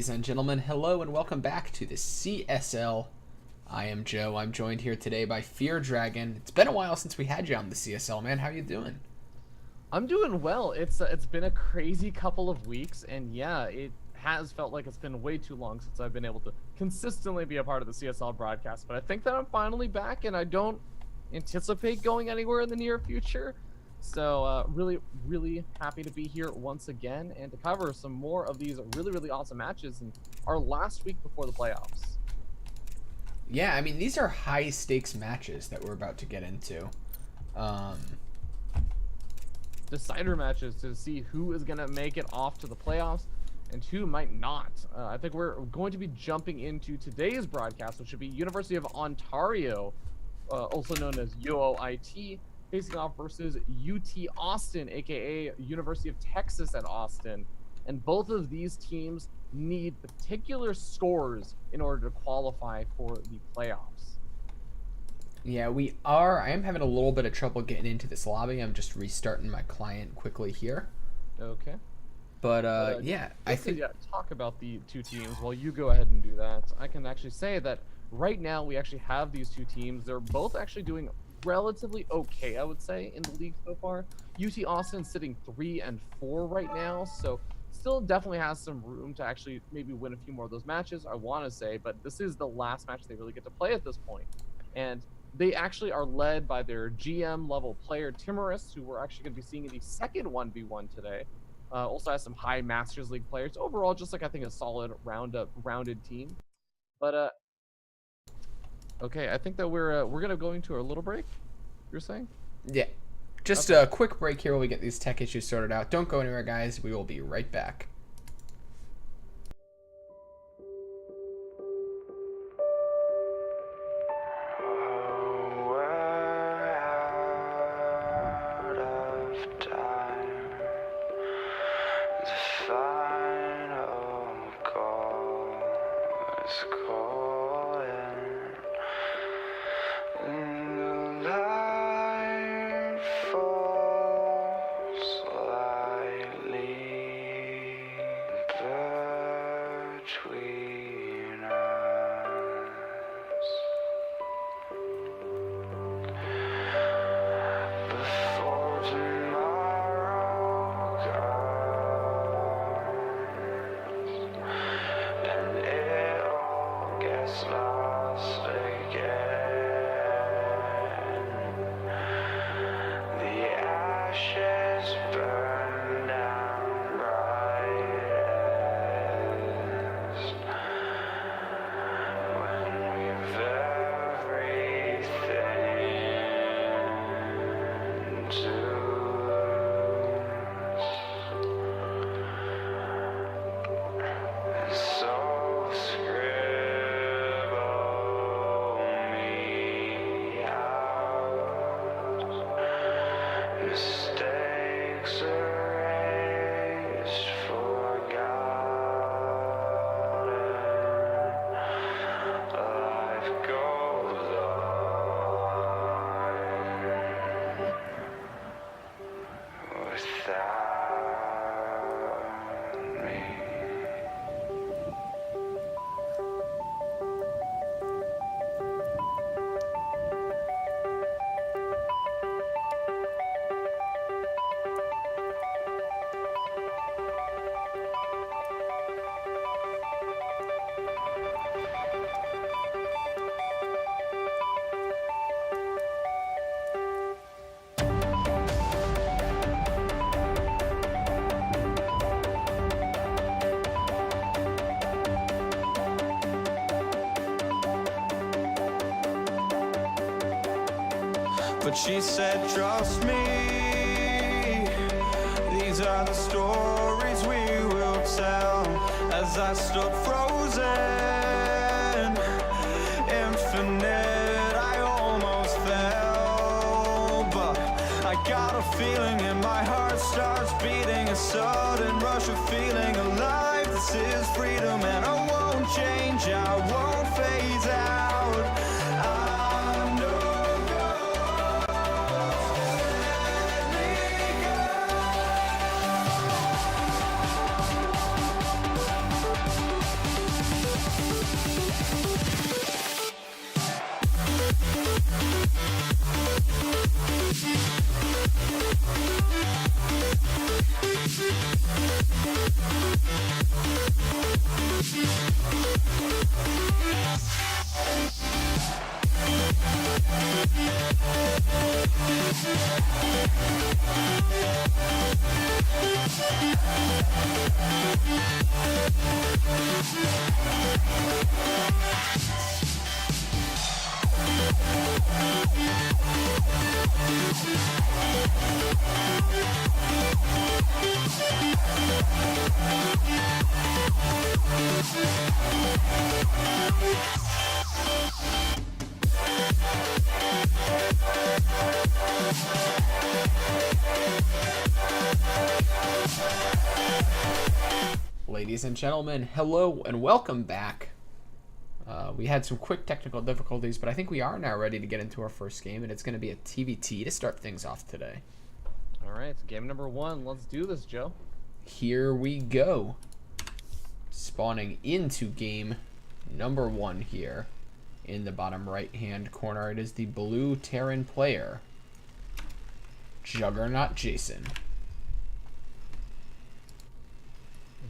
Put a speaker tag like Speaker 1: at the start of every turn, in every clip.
Speaker 1: Ladies and gentlemen, hello and welcome back to the CSL. I am Joe. I'm joined here today by Fear Dragon. It's been a while since we had you on the CSL, man. How you doing?
Speaker 2: I'm doing well. It's been a crazy couple of weeks, and yeah, it has felt like it's been way too long since I've been able to consistently be a part of the CSL broadcast. But I think that I'm finally back, and I don't anticipate going anywhere in the near future. So really happy to be here once again and to cover some more of these really awesome matches in our last week before the playoffs.
Speaker 1: Yeah, I mean, these are high stakes matches that we're about to get into.
Speaker 2: Decider matches to see who is going to make it off to the playoffs and who might not. I think we're going to be jumping into today's broadcast, which should be University of Ontario, also known as UOIT, facing off versus UT Austin, aka University of Texas at Austin. And both of these teams need particular scores in order to qualify for the playoffs.
Speaker 1: Yeah, we are. I am having a little bit of trouble getting into this lobby. I'm just restarting my client quickly here.
Speaker 2: Okay.
Speaker 1: But yeah, I think...
Speaker 2: talk about the two teams while you go ahead and do that. I can actually say that right now we actually have these two teams. They're both actually doing relatively okay, I would say, in the league so far. UT Austin sitting 3-4 right now, so still definitely has some room to actually maybe win a few more of those matches, I want to say, but this is the last match they really get to play at this point. And they actually are led by their GM level player, Timorous, who we're actually going to be seeing in the second 1v1 today. Also has some high Masters League players. Overall, just like I think a solid rounded team. But okay, I think that we're gonna go into our little break. You're saying?
Speaker 1: Yeah. Just a quick break here while we get these tech issues sorted out. Don't go anywhere, guys. We will be right back.
Speaker 3: But she said, trust me, these are the stories we will tell. As I stood frozen, infinite, I almost fell. But I got a feeling and my heart starts beating, a sudden rush of feeling alive. This is freedom and I won't change, I won't phase out.
Speaker 1: Ladies and gentlemen, hello and welcome back. We had some quick technical difficulties, but I think we are now ready to get into our first game, and it's going to be a TVT to start things off today.
Speaker 2: All right, game number 1. Let's do this, Joe.
Speaker 1: Here we go. Spawning into game number 1 here in the bottom right-hand corner. It is the blue Terran player, Juggernaut Jason.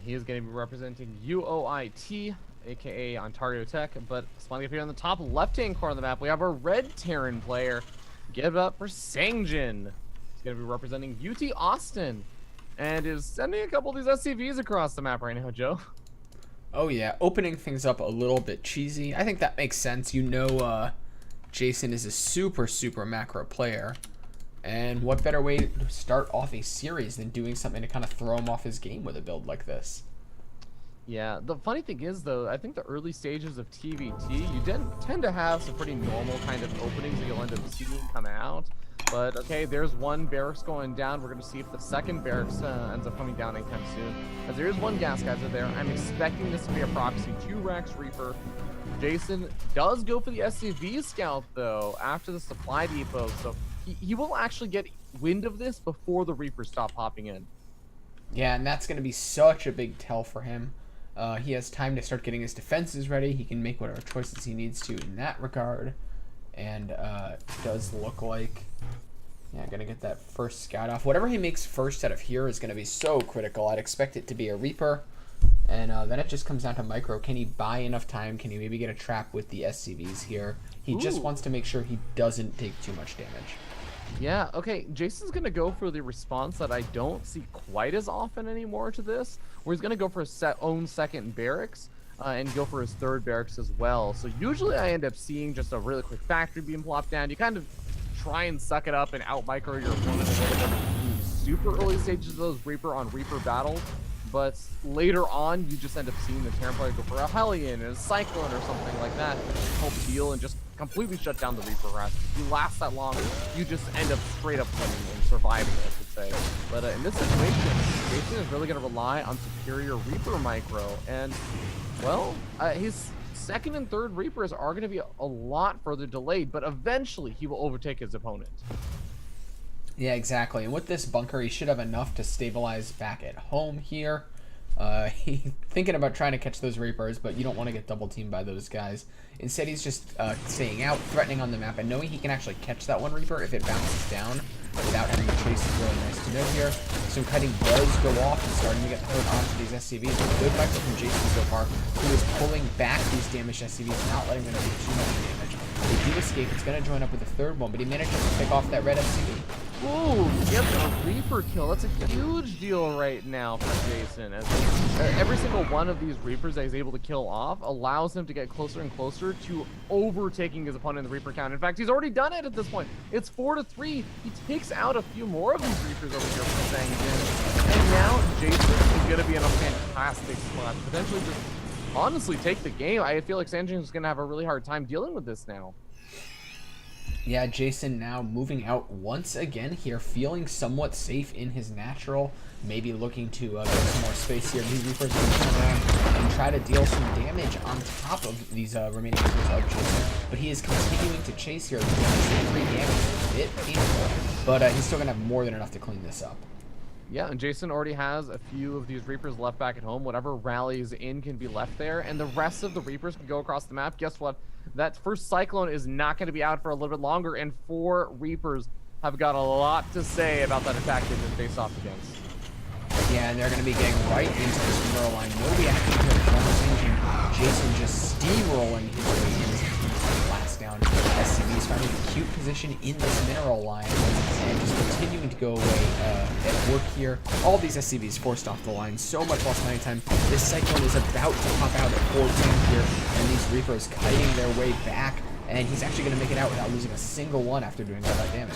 Speaker 2: He is going to be representing UOIT, aka Ontario Tech, but spawning up here on the top left-hand corner of the map, we have our red Terran player. Give it up for Sangjin. He's going to be representing UT Austin, and is sending a couple of these SCVs across the map right now, Joe.
Speaker 1: Oh yeah, opening things up a little bit cheesy. I think that makes sense. You know, Jason is a super macro player, and what better way to start off a series than doing something to kind of throw him off his game with a build like this?
Speaker 2: Yeah, the funny thing is, though, I think the early stages of TVT, you tend to have some pretty normal kind of openings that you'll end up seeing come out. But, okay, there's one barracks going down. We're going to see if the second barracks ends up coming down anytime soon. As there is one gas geyser there, I'm expecting this to be a proxy to Rex Reaper. Jason does go for the SCV scout, though, after the supply depot. So he will actually get wind of this before the Reapers stop popping in.
Speaker 1: Yeah, and that's going to be such a big tell for him. He has time to start getting his defenses ready. He can make whatever choices he needs to in that regard. And it does look like, yeah, going to get that first scout off. Whatever he makes first out of here is going to be so critical. I'd expect it to be a Reaper. And then it just comes down to micro. Can he buy enough time? Can he maybe get a trap with the SCVs here? He just wants to make sure he doesn't take too much damage.
Speaker 2: Yeah, okay, Jason's going to go for the response that I don't see quite as often anymore to this, where he's going to go for his own second barracks and go for his third barracks as well. So usually I end up seeing just a really quick factory being plopped down. You kind of try and suck it up and out-micro your opponent a little bit in super early stages of those Reaper on Reaper battles, but later on you just end up seeing the Terran player go for a Hellion and a Cyclone or something like that to help deal and just completely shut down the Reaper harass. If you last that long, you just end up straight up winning and surviving, I should say. But in this situation, Jason is really going to rely on superior Reaper micro, and, well, his second and third Reapers are going to be a lot further delayed, but eventually he will overtake his opponent.
Speaker 1: Yeah, exactly. And with this bunker, he should have enough to stabilize back at home here. He's thinking about trying to catch those Reapers, but you don't want to get double teamed by those guys. Instead, he's just staying out, threatening on the map, and knowing he can actually catch that one Reaper if it bounces down without having to chase is really nice to know here. So kiting does go off and starting to get hurt onto these SCVs. A good micro from Jason so far, who is pulling back these damaged SCVs, not letting them do too much damage. They do escape. It's going to join up with the third one, but he manages to pick off that red SCV.
Speaker 2: Ooh, gets a Reaper kill. That's a huge deal right now for Jason. As every single one of these Reapers that he's able to kill off allows him to get closer and closer to overtaking his opponent in the Reaper count. In fact, he's already done it at this point. It's 4-3. He takes out a few more of these Reapers over here for Sangjin. And now Jason is going to be in a fantastic spot. Potentially just honestly take the game. I feel like Sangjin is going to have a really hard time dealing with this now.
Speaker 1: Yeah, Jason now moving out once again here, feeling somewhat safe in his natural, maybe looking to get some more space here. These Reapers are going to come around and try to deal some damage on top of these remaining Reapers of Jason, but he is continuing to chase here. The free damage is a bit painful, but he's still going to have more than enough to clean this up.
Speaker 2: Yeah, and Jason already has a few of these Reapers left back at home. Whatever rallies in can be left there, and the rest of the Reapers can go across the map. Guess what? That first Cyclone is not going to be out for a little bit longer, and 4 Reapers have got a lot to say about that attack they've been faced off against.
Speaker 1: Yeah, and they're going to be getting right into this Merle line. No reaction here from Sangjin. Jason just steamrolling his way into blast down SCVs, finding a cute position in this mineral line, and just continuing to go away at work here. All these SCVs forced off the line, so much lost mining time. This Cyclone is about to pop out at 14 here, and these Reapers kiting their way back, and he's actually going to make it out without losing a single one after doing all that damage.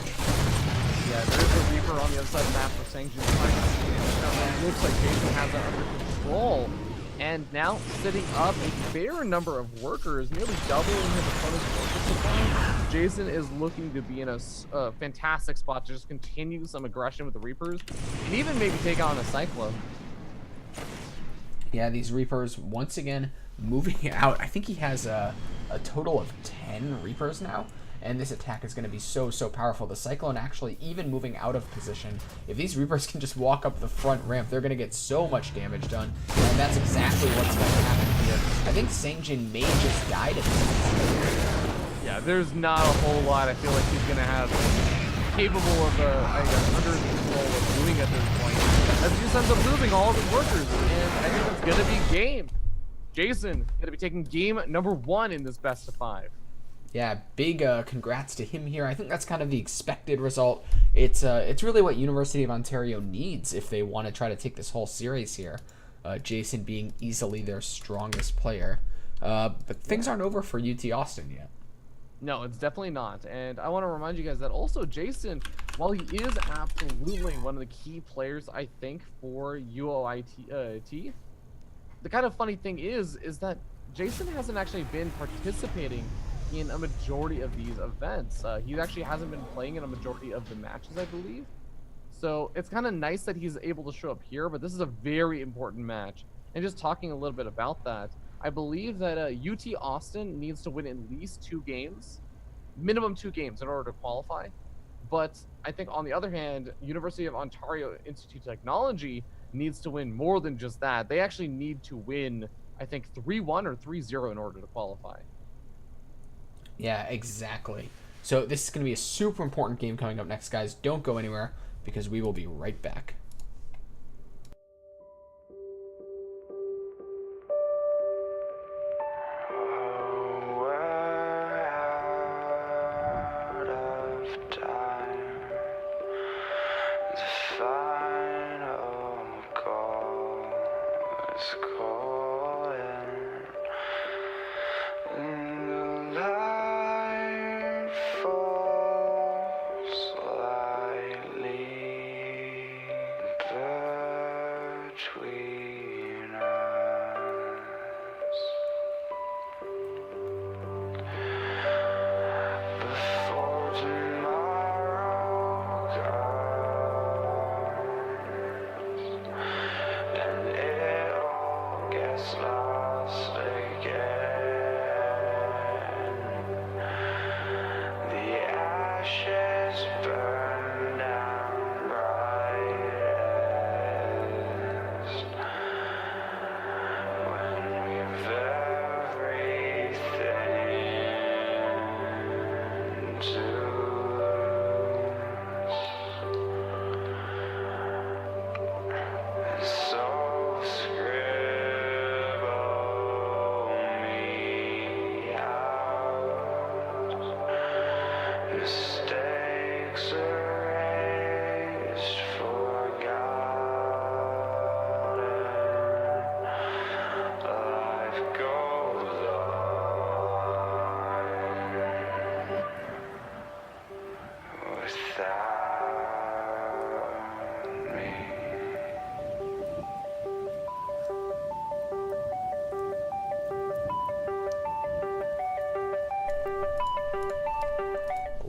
Speaker 2: Yeah, there's a Reaper on the other side of the map for Sangjin. It looks like Jason has that under control. And now sitting up a fair number of workers, nearly doubling his opponent's worker supply. Jason is looking to be in a fantastic spot to just continue some aggression with the Reapers, and even maybe take on a Cyclone.
Speaker 1: Yeah, these Reapers once again moving out. I think he has a total of 10 Reapers now. And this attack is going to be so powerful. The Cyclone actually even moving out of position. If these Reapers can just walk up the front ramp, they're going to get so much damage done. And that's exactly what's going to happen here. I think Sangjin may just die to this.
Speaker 2: Yeah, there's not a whole lot I feel like he's going to have capable of, I guess, under control of doing at this point. As he just ends up losing all of his workers. And I think it's going to be game. Jason going to be taking game number 1 in this best of 5.
Speaker 1: Yeah, big congrats to him here. I think that's kind of the expected result. It's really what University of Ontario needs if they want to try to take this whole series here. Jason being easily their strongest player. But things aren't over for UT Austin yet.
Speaker 2: No, it's definitely not. And I want to remind you guys that also Jason, while he is absolutely one of the key players, I think, for UOIT, the kind of funny thing is that Jason hasn't actually been participating in a majority of these events. He actually hasn't been playing in a majority of the matches, I believe. So it's kind of nice that he's able to show up here, but this is a very important match. And just talking a little bit about that, I believe that UT Austin needs to win at least 2 games, minimum 2 games in order to qualify. But I think on the other hand, University of Ontario Institute of Technology needs to win more than just that. They actually need to win, I think, 3-1 or 3-0 in order to qualify.
Speaker 1: Yeah, exactly. So this is going to be a super important game coming up next, guys. Don't go anywhere because we will be right back.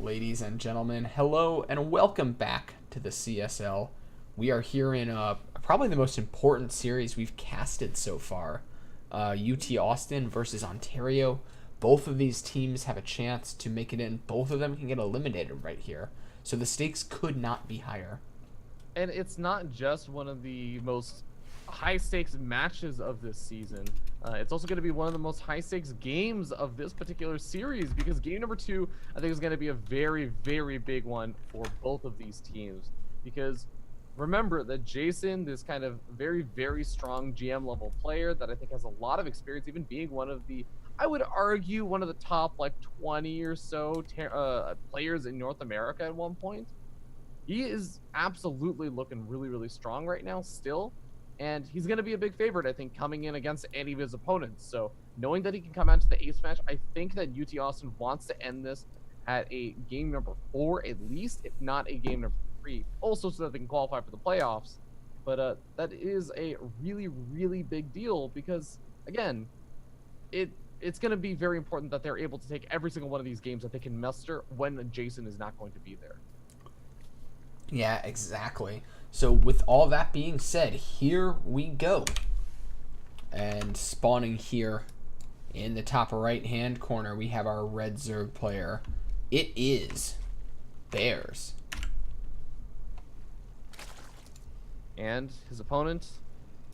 Speaker 1: Ladies and gentlemen, hello and welcome back to the CSL. We are here in probably the most important series we've casted so far. UT Austin versus Ontario. Both of these teams have a chance to make it in. Both of them can get eliminated right here. So the stakes could not be higher.
Speaker 2: And it's not just one of the most high-stakes matches of this season. It's also going to be one of the most high-stakes games of this particular series, because game number 2, I think, is going to be a very, very big one for both of these teams. Because remember that Jason, this kind of very, very strong GM-level player that I think has a lot of experience, even being one of the, I would argue one of the top like 20 or so players in North America at one point. He is absolutely looking really, really strong right now still. And he's going to be a big favorite, I think, coming in against any of his opponents. So knowing that he can come out to the ace match, I think that UT Austin wants to end this at a game number 4 at least, if not a game number 3. Also so that they can qualify for the playoffs. But that is a really, really big deal because, again, it's going to be very important that they're able to take every single one of these games that they can muster when Jason is not going to be there.
Speaker 1: Yeah, exactly. So with all that being said, here we go. And spawning here in the top right-hand corner, we have our red Zerg player. It is Bears.
Speaker 2: And his opponent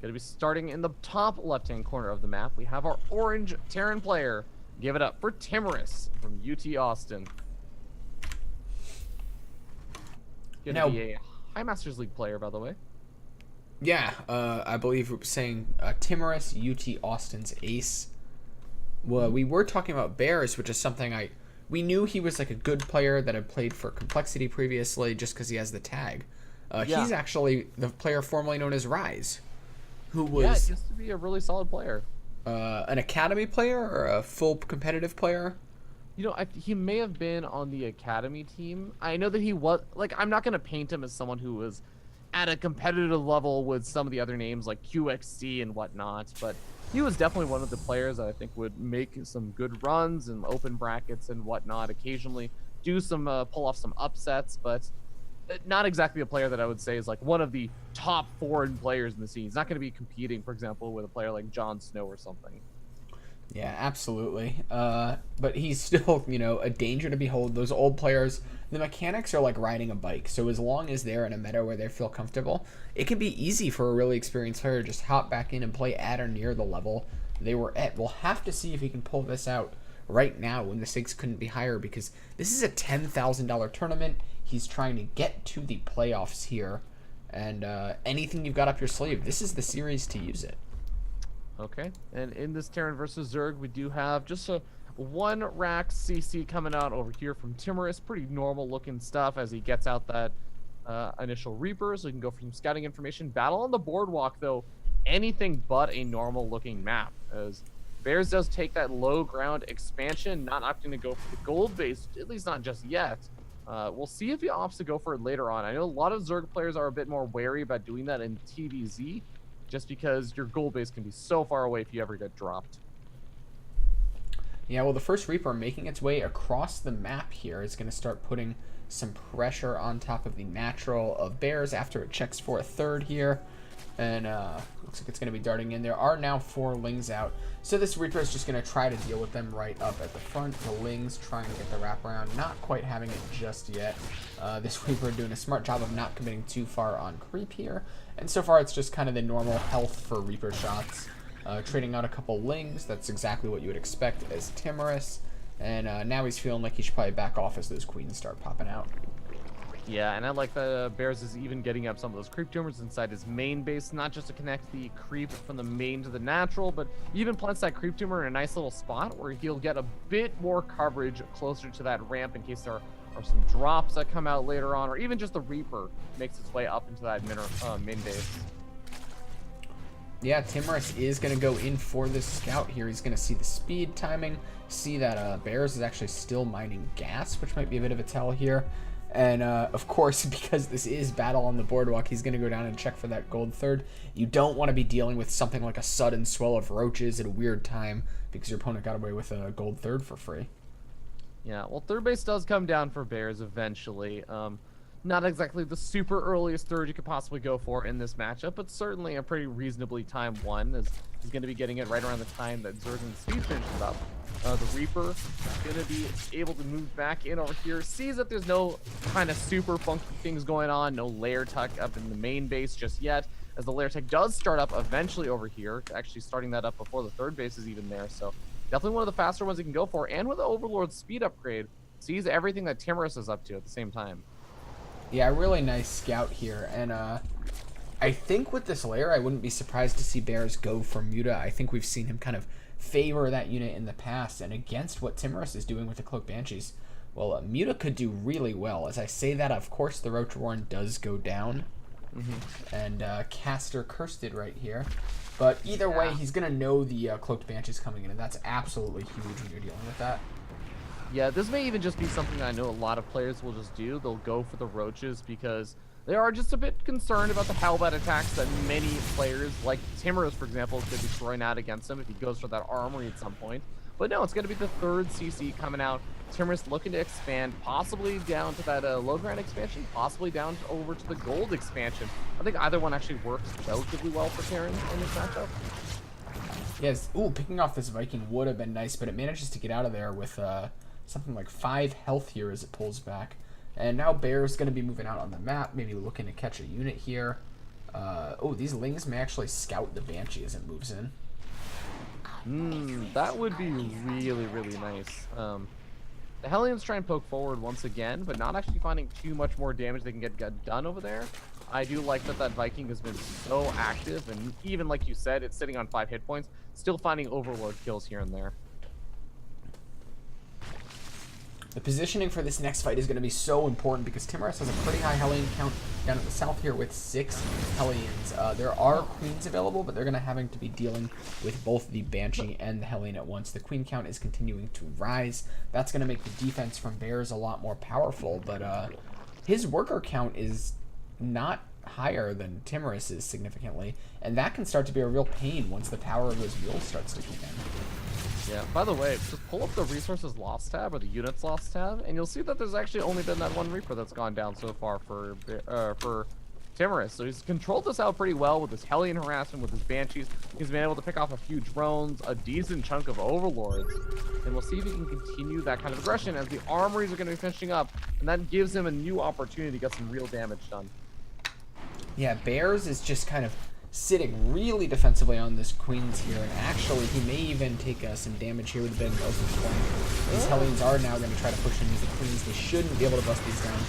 Speaker 2: going to be starting in the top left-hand corner of the map. We have our orange Terran player. Give it up for Timorous from UT Austin. Going to be a High Masters League player, by the way.
Speaker 1: Yeah, I believe we were saying Timorous, UT Austin's ace. Well, we were talking about Bears, which is something we knew he was like a good player that had played for Complexity previously just because he has the tag. He's actually the player formerly known as Rise, who was
Speaker 2: he used to be a really solid player.
Speaker 1: An academy player or a full competitive player.
Speaker 2: You know, he may have been on the academy team. I know that he was, like, I'm not going to paint him as someone who was at a competitive level with some of the other names like QXC and whatnot, but he was definitely one of the players that I think would make some good runs and open brackets and whatnot, occasionally do some, pull off some upsets, but not exactly a player that I would say is like one of the top foreign players in the scene. He's not going to be competing, for example, with a player like Jon Snow or something.
Speaker 1: Yeah, absolutely. But he's still, a danger to behold. Those old players, the mechanics are like riding a bike. So as long as they're in a meta where they feel comfortable, it can be easy for a really experienced player to just hop back in and play at or near the level they were at. We'll have to see if he can pull this out right now when the stakes couldn't be higher, because this is a $10,000 tournament. He's trying to get to the playoffs here. And anything you've got up your sleeve, this is the series to use it.
Speaker 2: Okay, and in this Terran versus Zerg, we do have just a 1 rack CC coming out over here from Timorous. Pretty normal looking stuff as he gets out that initial Reaper, so he can go for some scouting information. Battle on the Boardwalk, though, anything but a normal looking map, as Bears does take that low ground expansion, not opting to go for the gold base, at least not just yet. We'll see if he opts to go for it later on. I know a lot of Zerg players are a bit more wary about doing that in TVZ, just because your gold base can be so far away if you ever get dropped.
Speaker 1: Yeah, well, the first Reaper making its way across the map here is going to start putting some pressure on top of the natural of Bears after it checks for a third here. And looks like it's going to be darting in. There are now 4 Lings out. So this Reaper is just going to try to deal with them right up at the front. The Lings trying to get the wraparound, not quite having it just yet. This Reaper doing a smart job of not committing too far on creep here. And so far it's just kind of the normal health for Reaper shots. Trading out a couple Lings, that's exactly what you would expect as Timorous. And now he's feeling like he should probably back off as those Queens start popping out.
Speaker 2: Yeah, and I like that Bears is even getting up some of those creep tumors inside his main base, not just to connect the creep from the main to the natural, but even plants that creep tumor in a nice little spot where he'll get a bit more coverage closer to that ramp in case there are some drops that come out later on, or even just the Reaper makes its way up into that main base.
Speaker 1: Yeah, Timorous is going to go in for this scout here. He's going to see the speed timing, see that Bears is actually still mining gas, which might be a bit of a tell here. And, of course, because this is Battle on the Boardwalk, he's going to go down and check for that gold third. You don't want to be dealing with something like a sudden swell of roaches at a weird time because your opponent got away with a gold third for free.
Speaker 2: Yeah, well, third base does come down for Bears eventually. Not exactly the super earliest third you could possibly go for in this matchup, but certainly a pretty reasonably timed one, as he's going to be getting it right around the time that Zerg and Speed finishes up. The Reaper is going to be able to move back in over here, sees that there's no kind of super funky things going on, no lair tech up in the main base just yet, as the lair tech does start up eventually over here, actually starting that up before the third base is even there, so definitely one of the faster ones he can go for, and with the Overlord speed upgrade, sees everything that Timorous is up to at the same time.
Speaker 1: Yeah, really nice scout here, and I think with this lair, I wouldn't be surprised to see Bears go for Muta. I think we've seen him kind of favor that unit in the past, and against what Timorous is doing with the Cloak Banshees, well, Muta could do really well. As I say that, of course, the Roach Warren does go down, and Caster cursed it right here. But either way, he's going to know the Cloaked Banshees coming in, and that's absolutely huge when you're dealing with that.
Speaker 2: Yeah, this may even just be something that I know a lot of players will just do. They'll go for the Roaches because they are just a bit concerned about the Hellbat attacks that many players, like Timorous, for example, could be throwing out against him if he goes for that armory at some point. But no, it's going to be the third CC coming out. Timorous looking to expand, possibly down to that low ground expansion, possibly down over to the gold expansion. I think either one actually works relatively well for Terran in this matchup.
Speaker 1: Yes, ooh, picking off this Viking would have been nice, but it manages to get out of there with something like 5 health here as it pulls back. And now Bear's going to be moving out on the map, maybe looking to catch a unit here. Oh, these Lings may actually scout the Banshee as it moves in.
Speaker 2: That would be really, really nice. The Hellions try and poke forward once again, but not actually finding too much more damage they can get done over there. I do like that Viking has been so active, and even like you said, it's sitting on 5 hit points, still finding Overlord kills here and there.
Speaker 1: The positioning for this next fight is going to be so important because Timorous has a pretty high Hellion count down at the south here with 6 Hellions. There are Queens available, but they're going to having to be dealing with both the Banshee and the Hellion at once. The Queen count is continuing to rise. That's going to make the defense from Bears a lot more powerful, but his worker count is not higher than Timorous is significantly, and that can start to be a real pain once the power of those mules starts to kick in.
Speaker 2: Yeah, by the way, just pull up the resources lost tab or the units lost tab, and you'll see that there's actually only been that one Reaper that's gone down so far for Timorous. So he's controlled this out pretty well with his Hellion harassment, with his Banshees. He's been able to pick off a few drones, a decent chunk of Overlords, and we'll see if he can continue that kind of aggression as the armories are going to be finishing up, and that gives him a new opportunity to get some real damage done.
Speaker 1: Yeah, Bears is just kind of sitting really defensively on this Queens here, and actually he may even take some damage here with a bit of Point. These Hellions are now going to try to push into the Queens. They shouldn't be able to bust these down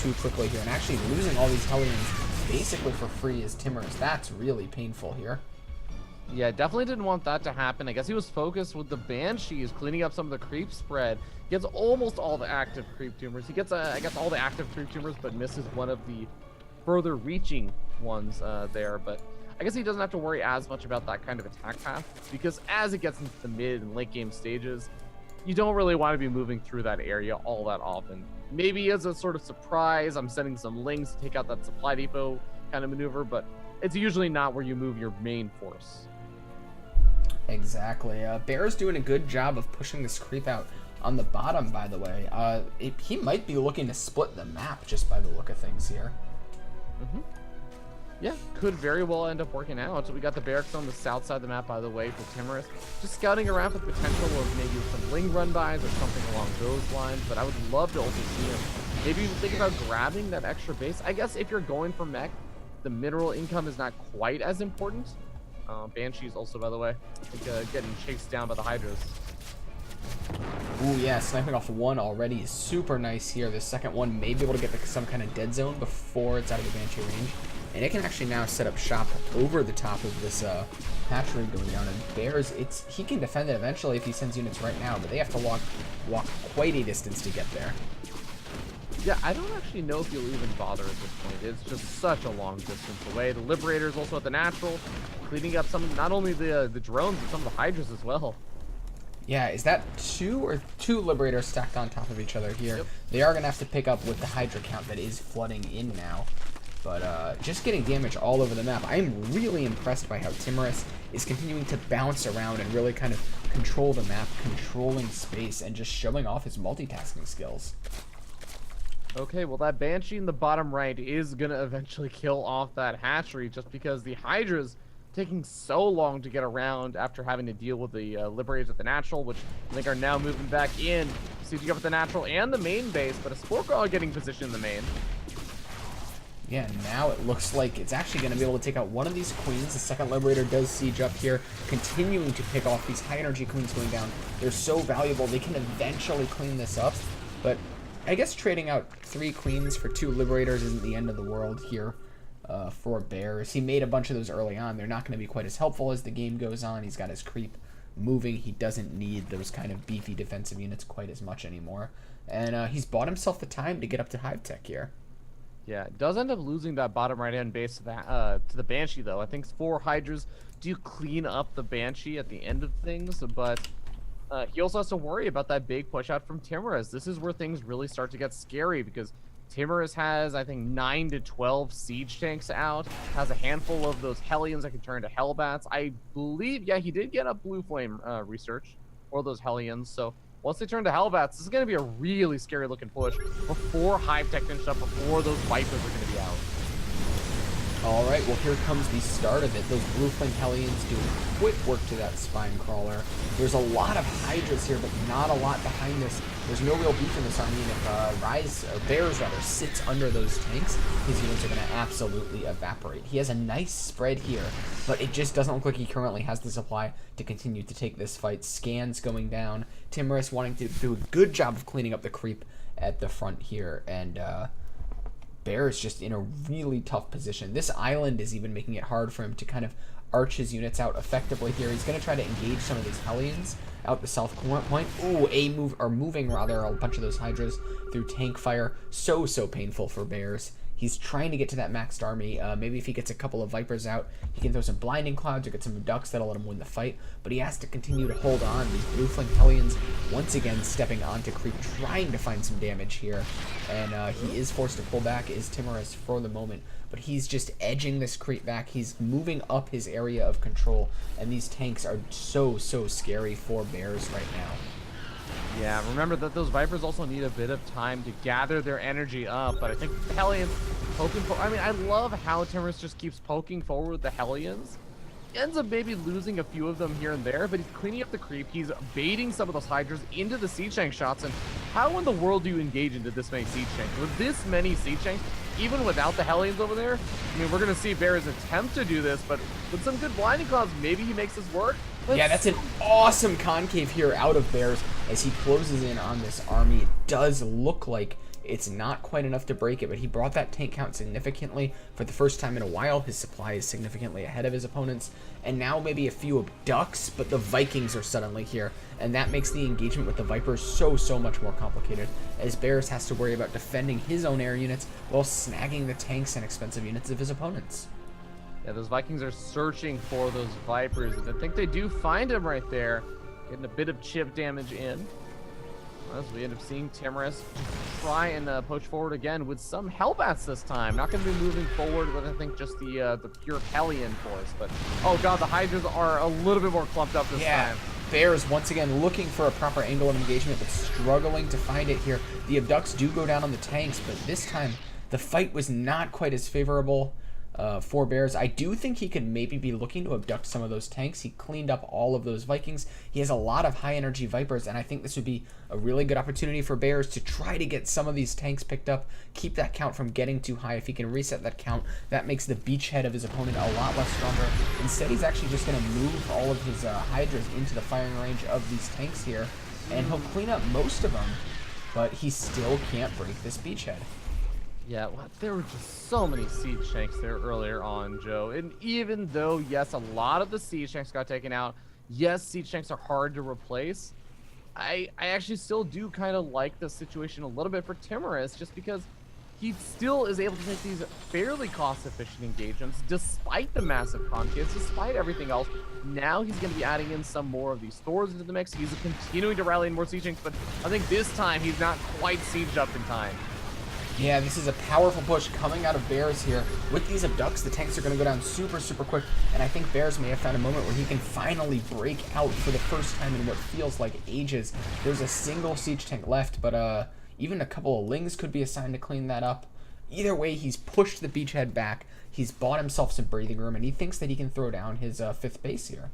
Speaker 1: too quickly here, and actually losing all these Hellions basically for free as Timorous. That's really painful here.
Speaker 2: Yeah, definitely didn't want that to happen. I guess he was focused with the Banshees, cleaning up some of the creep spread. He gets almost all the active creep tumors. He gets, I guess, all the active creep tumors, but misses one of the further reaching ones there. But I guess he doesn't have to worry as much about that kind of attack path, because as it gets into the mid and late game stages, you don't really want to be moving through that area all that often. Maybe as a sort of surprise, I'm sending some Lings to take out that supply depot kind of maneuver, but it's usually not where you move your main force.
Speaker 1: Exactly. Bear's doing a good job of pushing this creep out on the bottom, by the way. He might be looking to split the map just by the look of things here.
Speaker 2: Yeah, could very well end up working out. So we got the barracks on the south side of the map, by the way, for Timorous. Just scouting around for the potential of maybe some Ling run-bys or something along those lines, but I would love to also see him maybe even think about grabbing that extra base. I guess if you're going for mech, the mineral income is not quite as important. Banshees also, by the way, I think getting chased down by the Hydras.
Speaker 1: Ooh, yeah, sniping off one already is super nice here. The second one may be able to get some kind of dead zone before it's out of the Banshee range. And it can actually now set up shop over the top of this hatchery going down. And Bears, he can defend it eventually if he sends units right now, but they have to walk quite a distance to get there.
Speaker 2: Yeah, I don't actually know if you'll even bother at this point. It's just such a long distance away. The Liberators also at the natural, cleaning up some, not only the drones, but some of the Hydras as well.
Speaker 1: Yeah, is that two Liberators stacked on top of each other here?
Speaker 2: Yep.
Speaker 1: They are going to have to pick up with the Hydra count that is flooding in now. But just getting damage all over the map. I am really impressed by how Timorous is continuing to bounce around and really kind of control the map, controlling space, and just showing off his multitasking skills.
Speaker 2: Okay, well that Banshee in the bottom right is going to eventually kill off that hatchery just because the Hydra's taking so long to get around after having to deal with the Liberators at the natural, which I think are now moving back in. Sieging up at the natural and the main base, but a Spork getting positioned in the main.
Speaker 1: Yeah, now it looks like it's actually going to be able to take out one of these Queens. The second Liberator does siege up here, continuing to pick off these high energy Queens going down. They're so valuable, they can eventually clean this up. But I guess trading out 3 Queens for 2 Liberators isn't the end of the world here for Bears. He made a bunch of those early on. They're not going to be quite as helpful as the game goes on. He's got his creep moving. He doesn't need those kind of beefy defensive units quite as much anymore. And he's bought himself the time to get up to Hive Tech here.
Speaker 2: Yeah, does end up losing that bottom right-hand base to the Banshee, though. I think 4 Hydras do clean up the Banshee at the end of things, but he also has to worry about that big push out from Timorous. This is where things really start to get scary, because Timorous has, I think, 9 to 12 siege tanks out, has a handful of those Hellions that can turn into Hellbats. I believe, yeah, he did get a Blue Flame research for those Hellions, so once they turn to Hellbats, this is going to be a really scary looking push before Hive Tech finished up, before those Vipers are going to be out.
Speaker 1: All right, well, here comes the start of it. Those Blue Flame Hellions doing quick work to that Spine Crawler. There's a lot of Hydras here, but not a lot behind this. There's no real beef in this army, and if Bears sits under those tanks, his units are going to absolutely evaporate. He has a nice spread here, but it just doesn't look like he currently has the supply to continue to take this fight. Scans going down. Timorous wanting to do a good job of cleaning up the creep at the front here, and Bear is just in a really tough position. This island is even making it hard for him to kind of arch his units out effectively here. He's going to try to engage some of these Hellions out the south point. Ooh, moving a bunch of those Hydras through tank fire. So painful for Bears. He's trying to get to that maxed army. Maybe if he gets a couple of Vipers out, he can throw some Blinding Clouds or get some Ducks that'll let him win the fight. But he has to continue to hold on. These Blue Flame Hellions once again stepping onto creep, trying to find some damage here. And he is forced to pull back, is Timorous for the moment. But he's just edging this creep back. He's moving up his area of control. And these tanks are so scary for Bears right now.
Speaker 2: Yeah, remember that those Vipers also need a bit of time to gather their energy up, but I think the Hellions poking I mean, I love how Timorous just keeps poking forward with the Hellions. He ends up maybe losing a few of them here and there, but he's cleaning up the creep. He's baiting some of those Hydras into the siege tank shots, and how in the world do you engage into this many siege tanks? With this many siege tanks, even without the Hellions over there, I mean, we're going to see Bears attempt to do this, but with some good Blinding Clouds, maybe he makes this work.
Speaker 1: Yeah, that's an awesome concave here out of Bears as he closes in on this army. It does look like it's not quite enough to break it, but he brought that tank count significantly for the first time in a while. His supply is significantly ahead of his opponents, and now maybe a few Ducks, but the Vikings are suddenly here, and that makes the engagement with the Vipers so much more complicated, as Bears has to worry about defending his own air units while snagging the tanks and expensive units of his opponents.
Speaker 2: Yeah, those Vikings are searching for those Vipers, and I think they do find him right there, getting a bit of chip damage in. As we end up seeing Timorous try and push forward again with some Hellbats this time. Not going to be moving forward with, I think, just the pure Hellion force. But, oh god, the Hydras are a little bit more clumped up this time.
Speaker 1: Bears once again looking for a proper angle of engagement, but struggling to find it here. The Abducts do go down on the tanks, but this time the fight was not quite as favorable for Bears. I do think he could maybe be looking to abduct some of those tanks. He cleaned up all of those Vikings. He has a lot of high energy Vipers, and I think this would be a really good opportunity for Bears to try to get some of these tanks picked up, keep that count from getting too high. If he can reset that count, that makes the beachhead of his opponent a lot less stronger. Instead, he's actually just going to move all of his Hydras into the firing range of these tanks here, and he'll clean up most of them, but he still can't break this beachhead.
Speaker 2: Yeah, well, there were just so many siege tanks there earlier on, Joe. And even though, yes, a lot of the siege tanks got taken out, yes, siege tanks are hard to replace, I actually still do kind of like the situation a little bit for Timorous, just because he still is able to make these fairly cost-efficient engagements, despite the massive concaves, despite everything else. Now he's going to be adding in some more of these stores into the mix. He's continuing to rally in more siege tanks, but I think this time he's not quite sieged up in time.
Speaker 1: Yeah, this is a powerful push coming out of Bears here. With these Abducts, the tanks are going to go down super quick, and I think Bears may have found a moment where he can finally break out for the first time in what feels like ages. There's a single siege tank left, but even a couple of Lings could be assigned to clean that up. Either way, he's pushed the beachhead back, he's bought himself some breathing room, and he thinks that he can throw down his 5th base here.